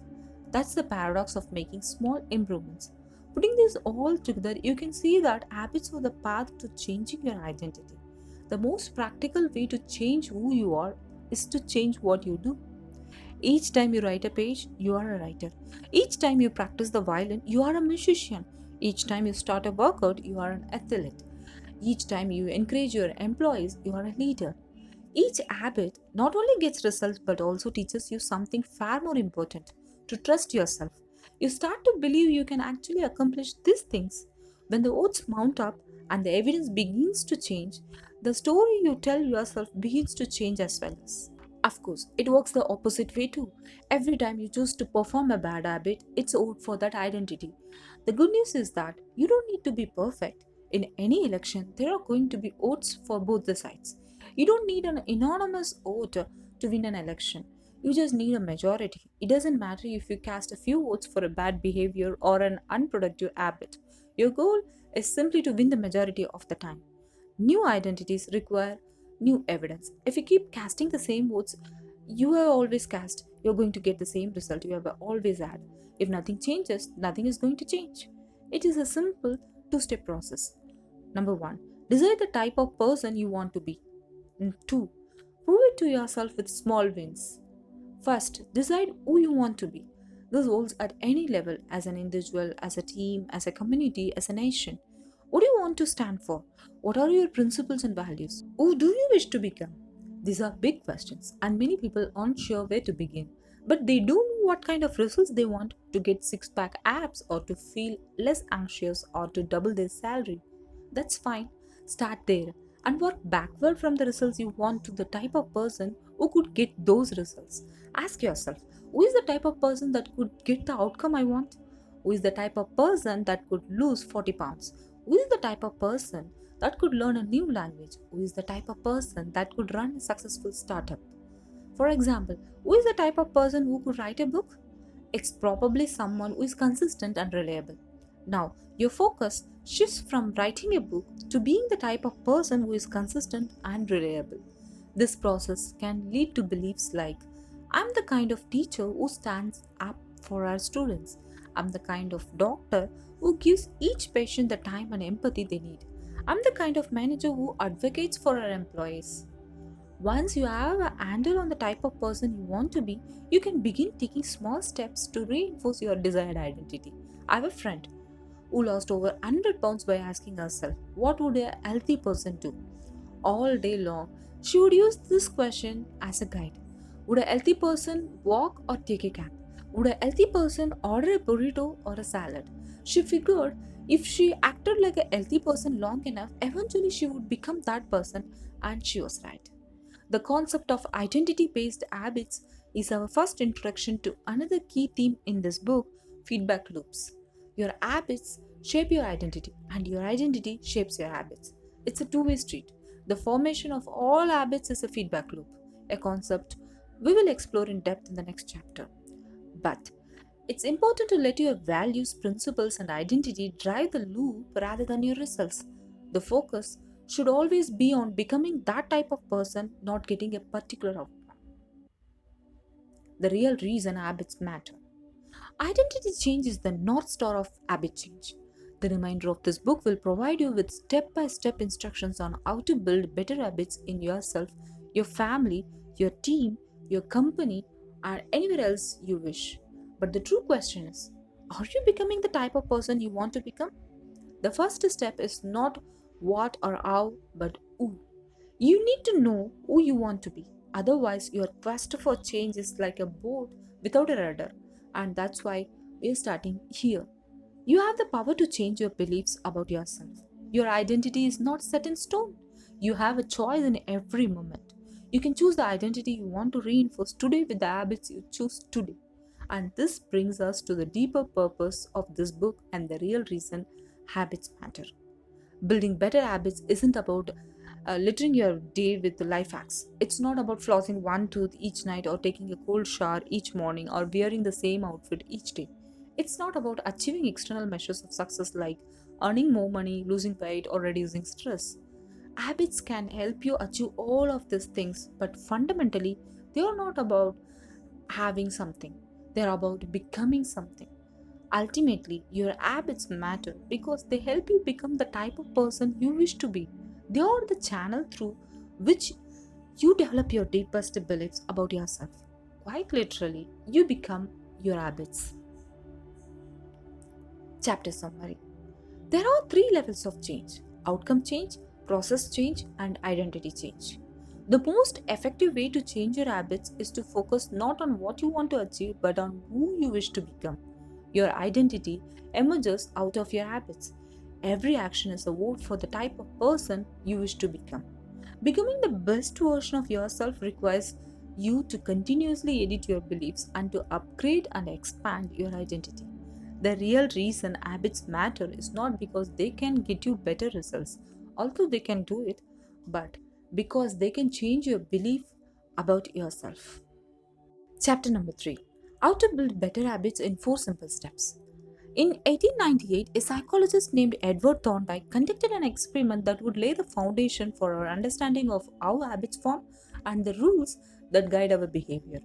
That's the paradox of making small improvements. Putting this all together, you can see that habits are the path to changing your identity. The most practical way to change who you are is to change what you do. Each time you write a page, you are a writer. Each time you practice the violin, you are a musician. Each time you start a workout, you are an athlete. Each time you encourage your employees, you are a leader. Each habit not only gets results but also teaches you something far more important, to trust yourself. You start to believe you can actually accomplish these things. When the odds mount up and the evidence begins to change, the story you tell yourself begins to change as well as. Of course, it works the opposite way too. Every time you choose to perform a bad habit, it's out for that identity. The good news is that you don't need to be perfect. In any election, there are going to be votes for both the sides. You don't need an anonymous vote to win an election. You just need a majority. It doesn't matter if you cast a few votes for a bad behavior or an unproductive habit. Your goal is simply to win the majority of the time. New identities require new evidence. If you keep casting the same votes you have always cast, you're going to get the same result you have always had. If nothing changes, nothing is going to change. It is a simple two-step process. Number one, decide the type of person you want to be. And two, prove it to yourself with small wins. First, decide who you want to be. This holds at any level, as an individual, as a team, as a community, as a nation. What do you want to stand for? What are your principles and values? Who do you wish to become? These are big questions, and many people aren't sure where to begin. But they do know what kind of results they want, to get six pack abs, or to feel less anxious, or to double their salary. That's fine. Start there and work backward from the results you want to the type of person who could get those results. Ask yourself, who is the type of person that could get the outcome I want? Who is the type of person that could lose 40 pounds? Who is the type of person that could learn a new language? Who is the type of person that could run a successful startup? For example, who is the type of person who could write a book? It's probably someone who is consistent and reliable. Now, your focus shifts from writing a book to being the type of person who is consistent and reliable. This process can lead to beliefs like, I'm the kind of teacher who stands up for our students. I'm the kind of doctor who gives each patient the time and empathy they need. I'm the kind of manager who advocates for our employees. Once you have a handle on the type of person you want to be, you can begin taking small steps to reinforce your desired identity. I have a friend who lost over 100 pounds by asking herself, what would a healthy person do? All day long, she would use this question as a guide. Would a healthy person walk or take a cab? Would a healthy person order a burrito or a salad? She figured if she acted like a healthy person long enough, eventually she would become that person, and she was right. The concept of identity based habits is our first introduction to another key theme in this book, feedback loops. Your habits shape your identity, and your identity shapes your habits. It's a two-way street. The formation of all habits is a feedback loop, a concept we will explore in depth in the next chapter. But it's important to let your values, principles, and identity drive the loop rather than your results. The focus should always be on becoming that type of person, not getting a particular outcome. The real reason habits matter. Identity change is the north star of habit change. The remainder of this book will provide you with step by step instructions on how to build better habits in yourself, your family, your team, your company, and anywhere else you wish. But the true question is, are you becoming the type of person you want to become? The first step is not what or how, but who. You need to know who you want to be. Otherwise, your quest for change is like a boat without a rudder. And that's why we're starting here. You have the power to change your beliefs about yourself. Your identity is not set in stone. You have a choice in every moment. You can choose the identity you want to reinforce today with the habits you choose today. And this brings us to the deeper purpose of this book and the real reason habits matter. Building better habits isn't about littering your day with life hacks. It's not about flossing one tooth each night or taking a cold shower each morning or wearing the same outfit each day. It's not about achieving external measures of success like earning more money, losing weight, or reducing stress. Habits can help you achieve all of these things, but fundamentally, they are not about having something, they're about becoming something. Ultimately, your habits matter because they help you become the type of person you wish to be. They are the channel through which you develop your deepest beliefs about yourself. Quite literally, you become your habits. Chapter summary. There are three levels of change: outcome change, process change, and identity change. The most effective way to change your habits is to focus not on what you want to achieve but on who you wish to become. Your identity emerges out of your habits. Every action is a vote for the type of person you wish to become. Becoming the best version of yourself requires you to continuously edit your beliefs and to upgrade and expand your identity. The real reason habits matter is not because they can get you better results, although they can do it, but because they can change your belief about yourself. Chapter number 3: How to Build Better Habits in 4 Simple Steps. In 1898, a psychologist named Edward Thorndike conducted an experiment that would lay the foundation for our understanding of how habits form and the rules that guide our behavior.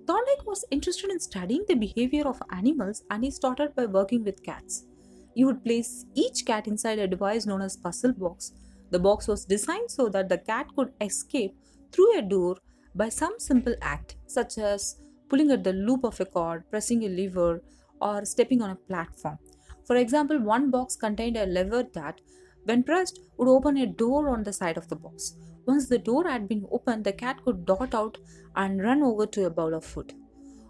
Thorndike was interested in studying the behavior of animals, and he started by working with cats. He would place each cat inside a device known as puzzle box. The box was designed so that the cat could escape through a door by some simple act, such as pulling at the loop of a cord, pressing a lever, or stepping on a platform. For example, one box contained a lever that, when pressed, would open a door on the side of the box. Once the door had been opened, the cat could dart out and run over to a bowl of food.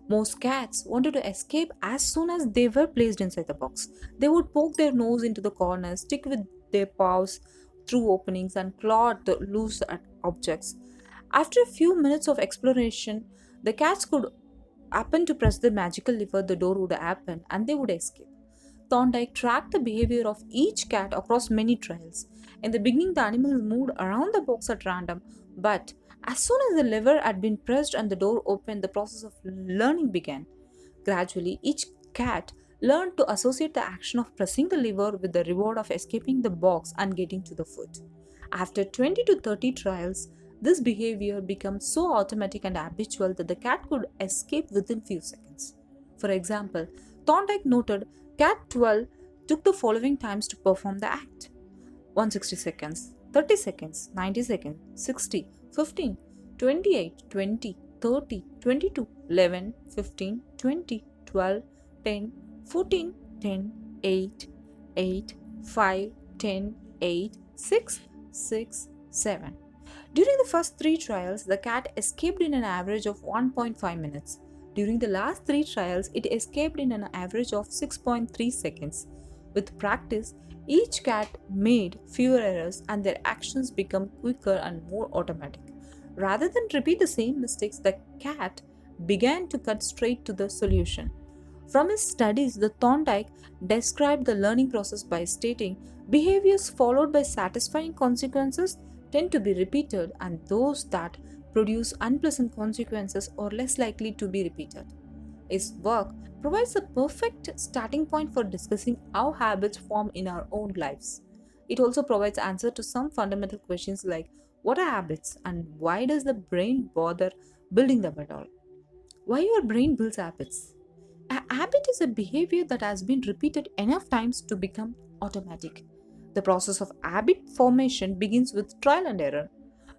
Most cats wanted to escape as soon as they were placed inside the box. They would poke their nose into the corners, stick with their paws through openings, and claw at the loose at objects. After a few minutes of exploration, the cats could happen to press the magical lever, the door would open and they would escape. Thorndike tracked the behavior of each cat across many trials. In the beginning, the animals moved around the box at random, but as soon as the lever had been pressed and the door opened, the process of learning began. Gradually, each cat learned to associate the action of pressing the lever with the reward of escaping the box and getting to the foot. After 20 to 30 trials, this behavior became so automatic and habitual that the cat could escape within few seconds. For example, Thorndike noted cat 12 took the following times to perform the act: 160 seconds, 30 seconds, 90 seconds, 60, 15, 28, 20, 30, 22, 11, 15, 20, 12, 10, 14, 10, 8, 8, 5, 10, 8, 6, 6, 7. During the first 3 trials, the cat escaped in an average of 1.5 minutes. During the last 3 trials, it escaped in an average of 6.3 seconds. With practice, each cat made fewer errors and their actions became quicker and more automatic. Rather than repeat the same mistakes, the cat began to cut straight to the solution. From his studies, the Thorndike described the learning process by stating behaviors followed by satisfying consequences tend to be repeated, and those that produce unpleasant consequences are less likely to be repeated. His work provides a perfect starting point for discussing how habits form in our own lives. It also provides answers to some fundamental questions like what are habits and why does the brain bother building them at all? Why your brain builds habits? A habit is a behavior that has been repeated enough times to become automatic. The process of habit formation begins with trial and error.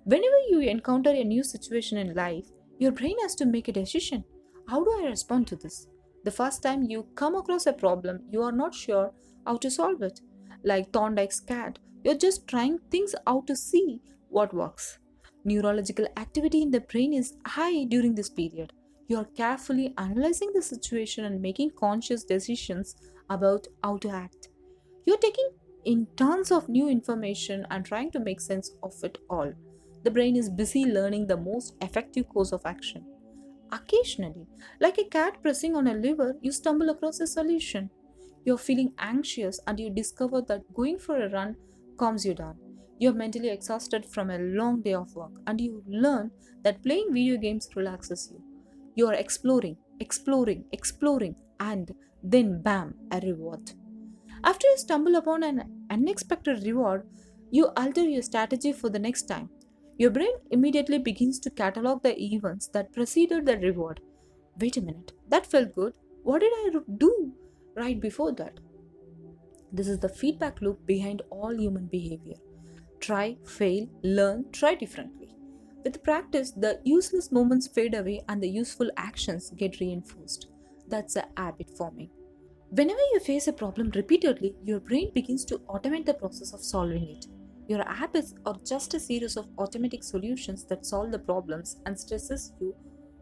Whenever you encounter a new situation in life, your brain has to make a decision. How do I respond to this? The first time you come across a problem, you are not sure how to solve it. Like Thorndike's cat, you're just trying things out to see what works. Neurological activity in the brain is high during this period. You're carefully analyzing the situation and making conscious decisions about how to act. You're taking in tons of new information and trying to make sense of it all. The brain is busy learning the most effective course of action. Occasionally, like a cat pressing on a lever, you stumble across a solution. You're feeling anxious and you discover that going for a run calms you down. You're mentally exhausted from a long day of work and you learn that playing video games relaxes you. You are exploring, and then bam, a reward. After you stumble upon an unexpected reward, you alter your strategy for the next time. Your brain immediately begins to catalog the events that preceded the reward. Wait a minute, that felt good. What did I do right before that? This is the feedback loop behind all human behavior. Try, fail, learn, try differently. With practice, the useless moments fade away and the useful actions get reinforced. That's a habit forming. Whenever you face a problem repeatedly, your brain begins to automate the process of solving it. Your habits are just a series of automatic solutions that solve the problems and stresses you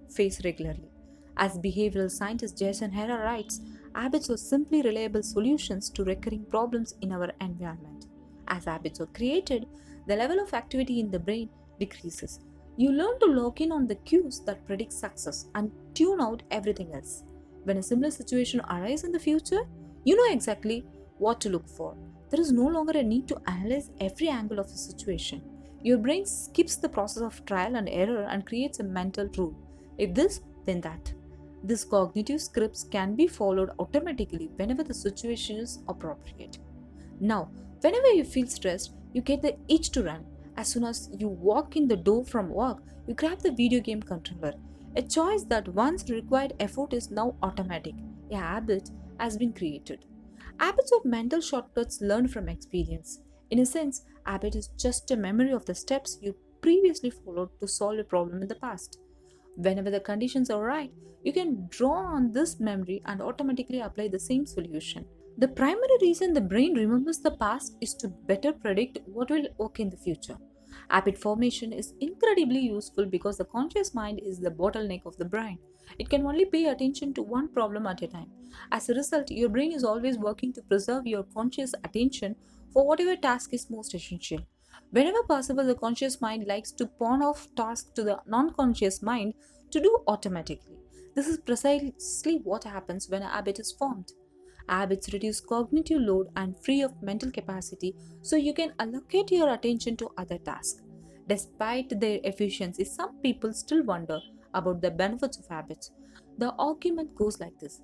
face regularly. As behavioral scientist Jason Hera writes, habits are simply reliable solutions to recurring problems in our environment. As habits are created, the level of activity in the brain decreases. You learn to lock in on the cues that predict success and tune out everything else. When a similar situation arises in the future, you know exactly what to look for. There is no longer a need to analyze every angle of the situation. Your brain skips the process of trial and error and creates a mental rule. If this, then that. These cognitive scripts can be followed automatically whenever the situation is appropriate. Now, whenever you feel stressed, you get the itch to run. As soon as you walk in the door from work, you grab the video game controller. A choice that once required effort is now automatic. A habit has been created. Habits are mental shortcuts learned from experience. In a sense, habit is just a memory of the steps you previously followed to solve a problem in the past. Whenever the conditions are right, you can draw on this memory and automatically apply the same solution. The primary reason the brain remembers the past is to better predict what will occur in the future. Habit formation is incredibly useful because the conscious mind is the bottleneck of the brain. It can only pay attention to one problem at a time. As a result, your brain is always working to preserve your conscious attention for whatever task is most essential. Whenever possible, the conscious mind likes to pawn off tasks to the non conscious mind to do automatically. This is precisely what happens when a habit is formed. Habits reduce cognitive load and free up mental capacity so you can allocate your attention to other tasks. Despite their efficiency, some people still wonder about the benefits of habits. The argument goes like this: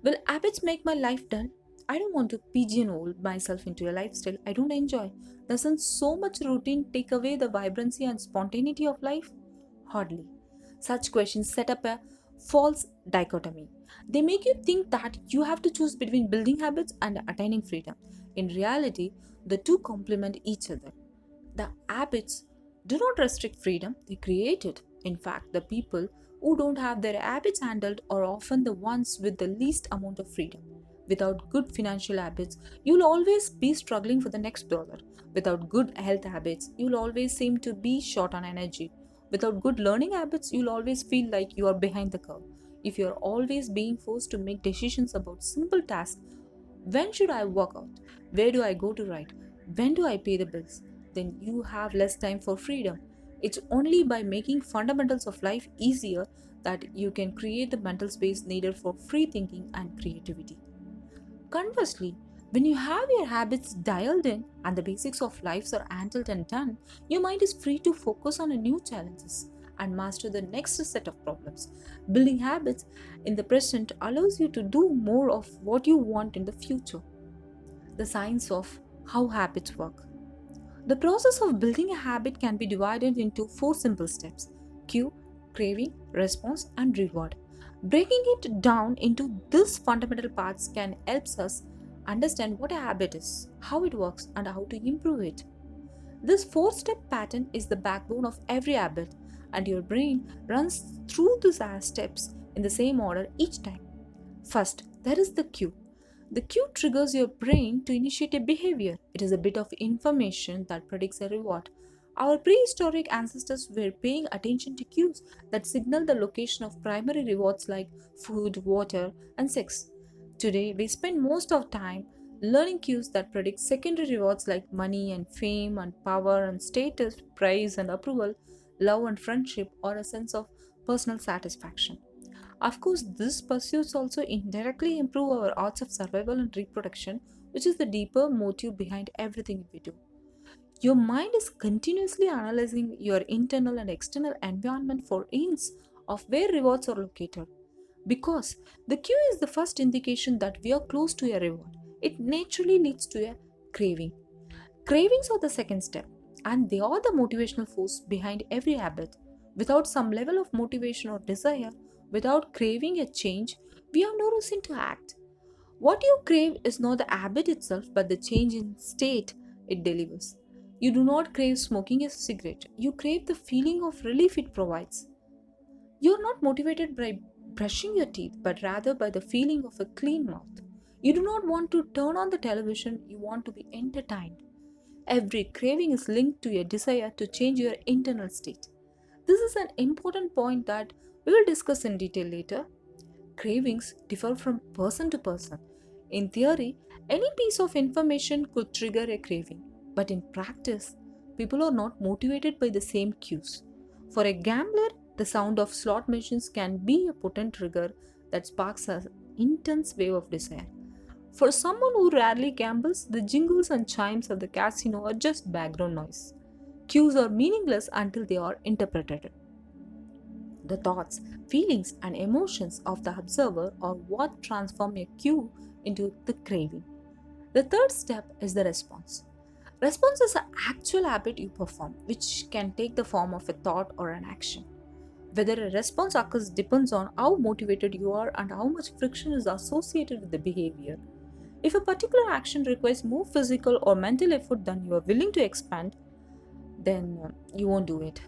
will habits make my life dull? I don't want to pigeonhole myself into a lifestyle I don't enjoy. Doesn't so much routine take away the vibrancy and spontaneity of life? Hardly. Such questions set up a false dichotomy. They make you think that you have to choose between building habits and attaining freedom. In reality, the two complement each other. The habits do not restrict freedom, they create it. In fact, the people who don't have their habits handled are often the ones with the least amount of freedom. Without good financial habits, you'll always be struggling for the next dollar. Without good health habits, you'll always seem to be short on energy. Without good learning habits, you'll always feel like you are behind the curve. If you're always being forced to make decisions about simple tasks, when should I work out? Where do I go to write? When do I pay the bills? Then you have less time for freedom. It's only by making fundamentals of life easier that you can create the mental space needed for free thinking and creativity. Conversely, when you have your habits dialed in and the basics of life are handled and done, your mind is free to focus on new challenges and master the next set of problems. Building habits in the present allows you to do more of what you want in the future. The science of how habits work. The process of building a habit can be divided into four simple steps: cue, craving, response, and reward. Breaking it down into these fundamental parts can help us understand what a habit is, how it works, and how to improve it. This four-step pattern is the backbone of every habit, and your brain runs through these steps in the same order each time. First, there is the cue. The cue triggers your brain to initiate a behavior. It is a bit of information that predicts a reward. Our prehistoric ancestors were paying attention to cues that signal the location of primary rewards like food, water, and sex. Today, we spend most of time learning cues that predict secondary rewards like money and fame and power and status, praise and approval, love and friendship, or a sense of personal satisfaction. Of course, these pursuits also indirectly improve our odds of survival and reproduction, which is the deeper motive behind everything we do. Your mind is continuously analyzing your internal and external environment for hints of where rewards are located. Because the cue is the first indication that we are close to a reward, it naturally leads to a craving. Cravings are the second step, and they are the motivational force behind every habit. Without some level of motivation or desire, without craving a change, we have no reason to act. What you crave is not the habit itself, but the change in state it delivers. You do not crave smoking a cigarette, you crave the feeling of relief it provides. You are not motivated by brushing your teeth, but rather by the feeling of a clean mouth. You do not want to turn on the television, you want to be entertained. Every craving is linked to a desire to change your internal state. This is an important point that we will discuss in detail later. Cravings differ from person to person. In theory, any piece of information could trigger a craving, but in practice, people are not motivated by the same cues. For a gambler, the sound of slot machines can be a potent trigger that sparks an intense wave of desire. For someone who rarely gambles, the jingles and chimes of the casino are just background noise. Cues are meaningless until they are interpreted. The thoughts, feelings, and emotions of the observer are what transform a cue into the craving. The third step is the response. Response is an actual habit you perform, which can take the form of a thought or an action. Whether a response occurs depends on how motivated you are and how much friction is associated with the behavior. If a particular action requires more physical or mental effort than you are willing to expend, then you won't do it.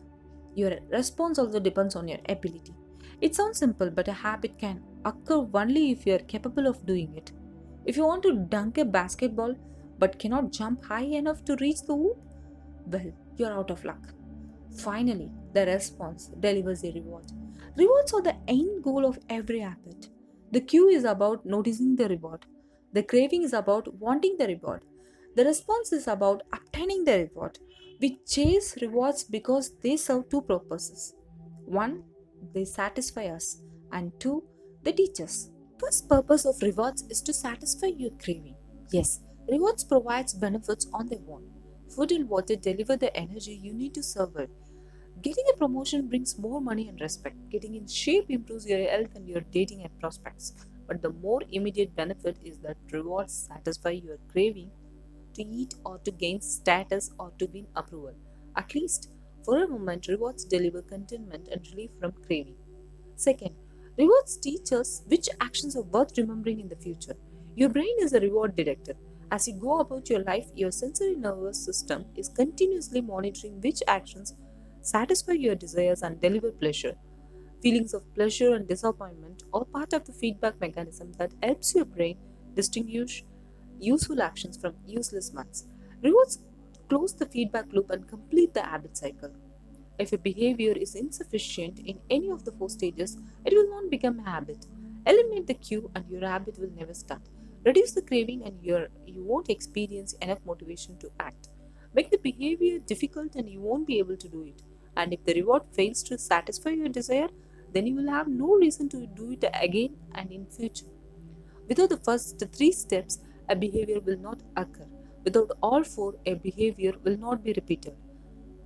Your response also depends on your ability. It sounds simple, but a habit can occur only if you are capable of doing it. If you want to dunk a basketball but cannot jump high enough to reach the hoop, well, you're out of luck. Finally, the response delivers a reward. Rewards are the end goal of every habit. The cue is about noticing the reward. The craving is about wanting the reward. The response is about obtaining the reward. We chase rewards because they serve two purposes. One, they satisfy us, and two, they teach us. First purpose of rewards is to satisfy your craving. Yes, rewards provides benefits on their own. Food and water deliver the energy you need to survive. Getting a promotion brings more money and respect. Getting in shape improves your health and your dating and prospects. But the more immediate benefit is that rewards satisfy your craving to eat or to gain status or to win approval. At least, for a moment, rewards deliver contentment and relief from craving. Second, rewards teach us which actions are worth remembering in the future. Your brain is a reward detector. As you go about your life, your sensory nervous system is continuously monitoring which actions satisfy your desires and deliver pleasure. Feelings of pleasure and disappointment are part of the feedback mechanism that helps your brain distinguish useful actions from useless ones. Rewards close the feedback loop and complete the habit cycle. If a behavior is insufficient in any of the four stages, it will not become a habit. Eliminate the cue and your habit will never start. Reduce the craving and you won't experience enough motivation to act. Make the behavior difficult and you won't be able to do it. And if the reward fails to satisfy your desire, then you will have no reason to do it again and in future. Without the first three steps, a behavior will not occur. Without all four, a behavior will not be repeated.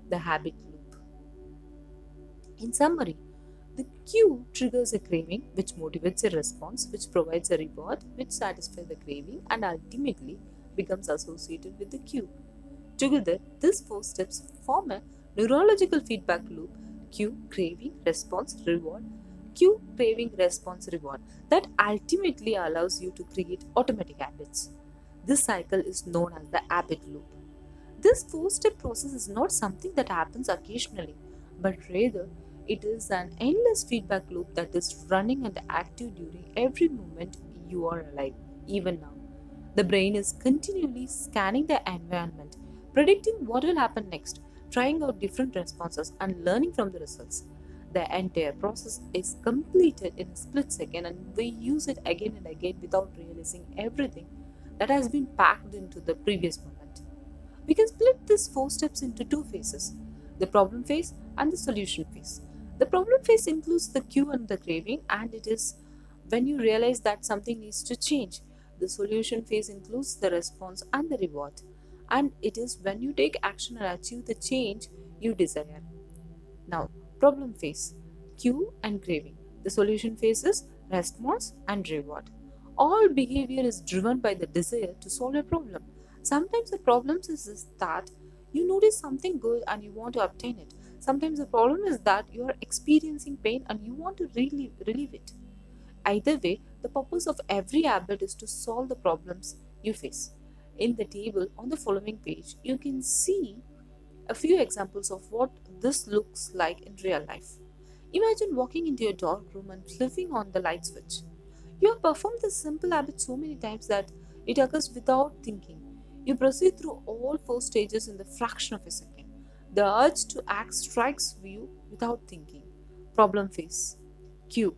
The habit loop. In summary, the cue triggers a craving, which motivates a response, which provides a reward, which satisfies the craving, and ultimately becomes associated with the cue. Together, these four steps form a neurological feedback loop: cue, craving, response, reward, cue, craving, response, reward, that ultimately allows you to create automatic habits. This cycle is known as the habit loop. This four-step process is not something that happens occasionally, but rather it is an endless feedback loop that is running and active during every moment you are alive, even now. The brain is continually scanning the environment, predicting what will happen next, trying out different responses, and learning from the results. The entire process is completed in a split second, and we use it again and again without realizing everything that has been packed into the previous moment. We can split these four steps into two phases: the problem phase and the solution phase. The problem phase includes the cue and the craving, and it is when you realize that something needs to change. The solution phase includes the response and the reward, and it is when you take action and achieve the change you desire. Now, problem phase, cue and craving. The solution phase is response and reward. All behavior is driven by the desire to solve a problem. Sometimes the problem is that you notice something good and you want to obtain it. Sometimes the problem is that you are experiencing pain and you want to relieve it. Either way, the purpose of every habit is to solve the problems you face. In the table on the following page, you can see a few examples of what this looks like in real life. Imagine walking into a dark room and flipping on the light switch. You have performed this simple habit so many times that it occurs without thinking. You proceed through all four stages in the fraction of a second. The urge to act strikes you without thinking. Problem phase. Cue.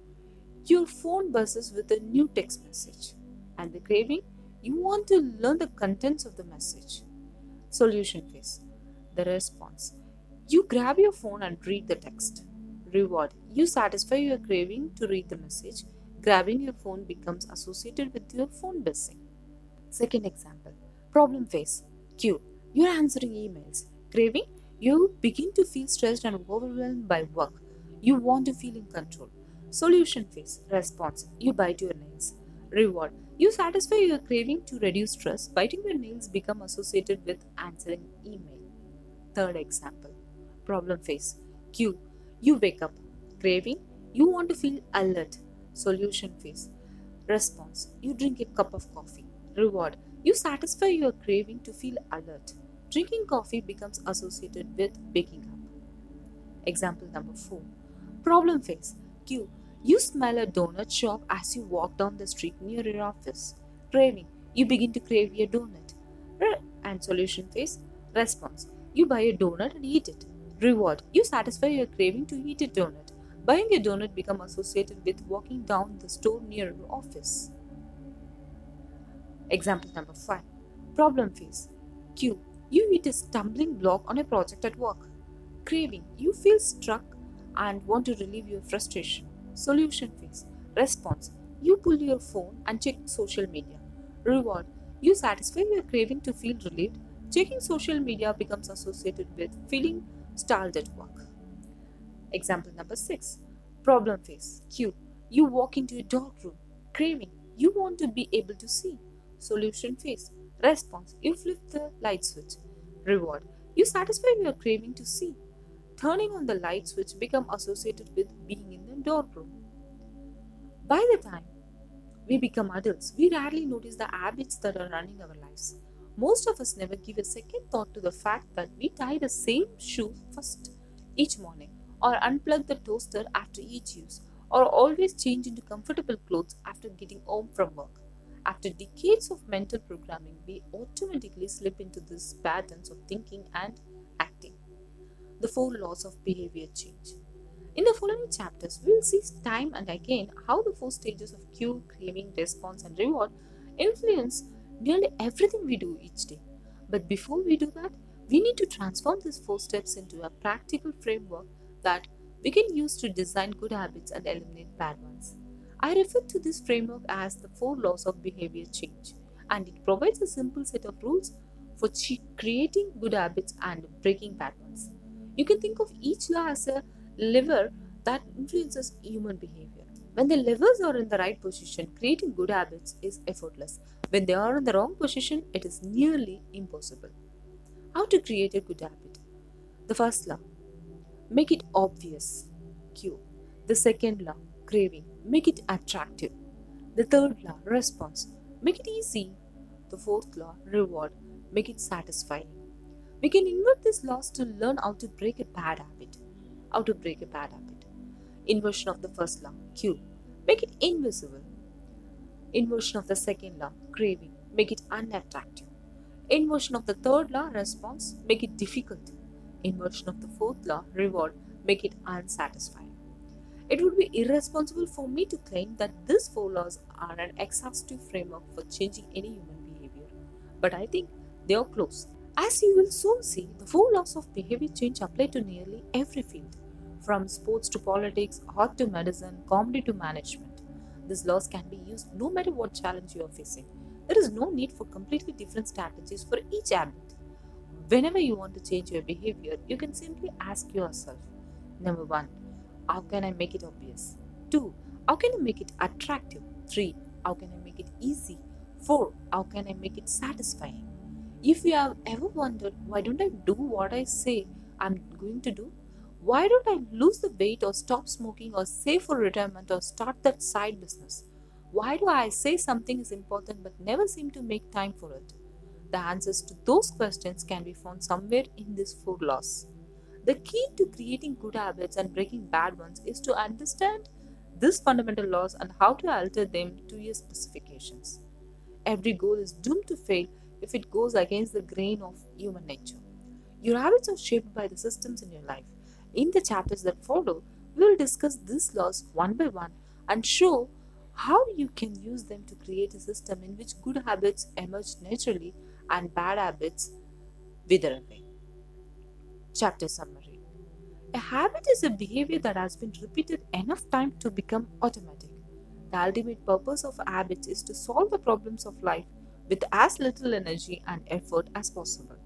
Your phone buzzes with a new text message. And the craving, you want to learn the contents of the message. Solution phase. The response. You grab your phone and read the text. Reward. You satisfy your craving to read the message. Grabbing your phone becomes associated with your phone buzzing. Second example. Problem phase. Cue. You're answering emails. Craving. You begin to feel stressed and overwhelmed by work. You want to feel in control. Solution phase. Response. You bite your nails. Reward. You satisfy your craving to reduce stress. Biting your nails become associated with answering email. Third example. Problem phase. Cue. You wake up. Craving. You want to feel alert. Solution phase. Response. You drink a cup of coffee. Reward. You satisfy your craving to feel alert. Drinking coffee becomes associated with waking up. Example number 4. Problem phase. Cue. You smell a donut shop as you walk down the street near your office. Craving. You begin to crave a donut. And solution phase. Response. You buy a donut and eat it. Reward. You satisfy your craving to eat a donut. Buying a donut becomes associated with walking down the store near your office. Example number 5. Problem phase. Cue. You hit a stumbling block on a project at work. Craving. You feel stuck and want to relieve your frustration. Solution phase. Response. You pull your phone and check social media. Reward. You satisfy your craving to feel relieved. Checking social media becomes associated with feeling stalled at work. Example number 6. Problem phase. Cue. You walk into a dark room. Craving. You want to be able to see. Solution phase. Response. You flip the light switch. Reward. You satisfy your craving to see. Turning on the light switch becomes associated with being in a dark room. By the time we become adults, we rarely notice the habits that are running our lives. Most of us never give a second thought to the fact that we tie the same shoe first each morning, or unplug the toaster after each use, or always change into comfortable clothes after getting home from work. After decades of mental programming, we automatically slip into these patterns of thinking and acting. The 4 laws of behavior change. In the following chapters, we will see time and again how the 4 stages of cue, craving, response, and reward influence nearly everything we do each day. But before we do that, we need to transform these 4 steps into a practical framework that we can use to design good habits and eliminate bad ones. I refer to this framework as the 4 laws of behavior change, and it provides a simple set of rules for creating good habits and breaking bad ones. You can think of each law as a lever that influences human behavior. When the levers are in the right position, creating good habits is effortless. When they are in the wrong position, it is nearly impossible. How to create a good habit? The first law, make it obvious. Cue. The second law, craving, make it attractive. The third law, response, make it easy. The fourth law, reward, make it satisfying. We can invert these laws to learn how to break a bad habit. How to break a bad habit. Inversion of the first law, cue, make it invisible. Inversion of the second law, craving, make it unattractive. Inversion of the third law, response, make it difficult. Inversion of the fourth law, reward, make it unsatisfying. It would be irresponsible for me to claim that these four laws are an exhaustive framework for changing any human behavior, but I think they are close. As you will soon see, the four laws of behavior change apply to nearly every field, from sports to politics, art to medicine, comedy to management. These laws can be used no matter what challenge you are facing. There is no need for completely different strategies for each habit. Whenever you want to change your behavior, you can simply ask yourself, number 1, how can I make it obvious? 2, how can I make it attractive? 3, how can I make it easy? 4, how can I make it satisfying? If you have ever wondered, why don't I do what I say I'm going to do? Why don't I lose the weight or stop smoking or save for retirement or start that side business? Why do I say something is important but never seem to make time for it? The answers to those questions can be found somewhere in these four laws. The key to creating good habits and breaking bad ones is to understand these fundamental laws and how to alter them to your specifications. Every goal is doomed to fail if it goes against the grain of human nature. Your habits are shaped by the systems in your life. In the chapters that follow, we will discuss these laws one by one and show how you can use them to create a system in which good habits emerge naturally and bad habits wither away. Chapter summary. A habit is a behavior that has been repeated enough time to become automatic. The ultimate purpose of habits is to solve the problems of life with as little energy and effort as possible.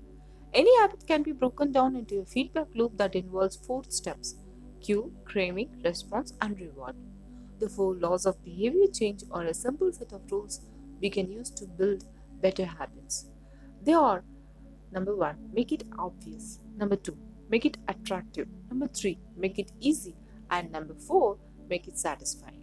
Any habit can be broken down into a feedback loop that involves four steps: cue, craving, response, and reward. The four laws of behavior change are a simple set of rules we can use to build better habits. They are: number 1, make it obvious; number 2, make it attractive; number 3, make it easy; and number 4, make it satisfying.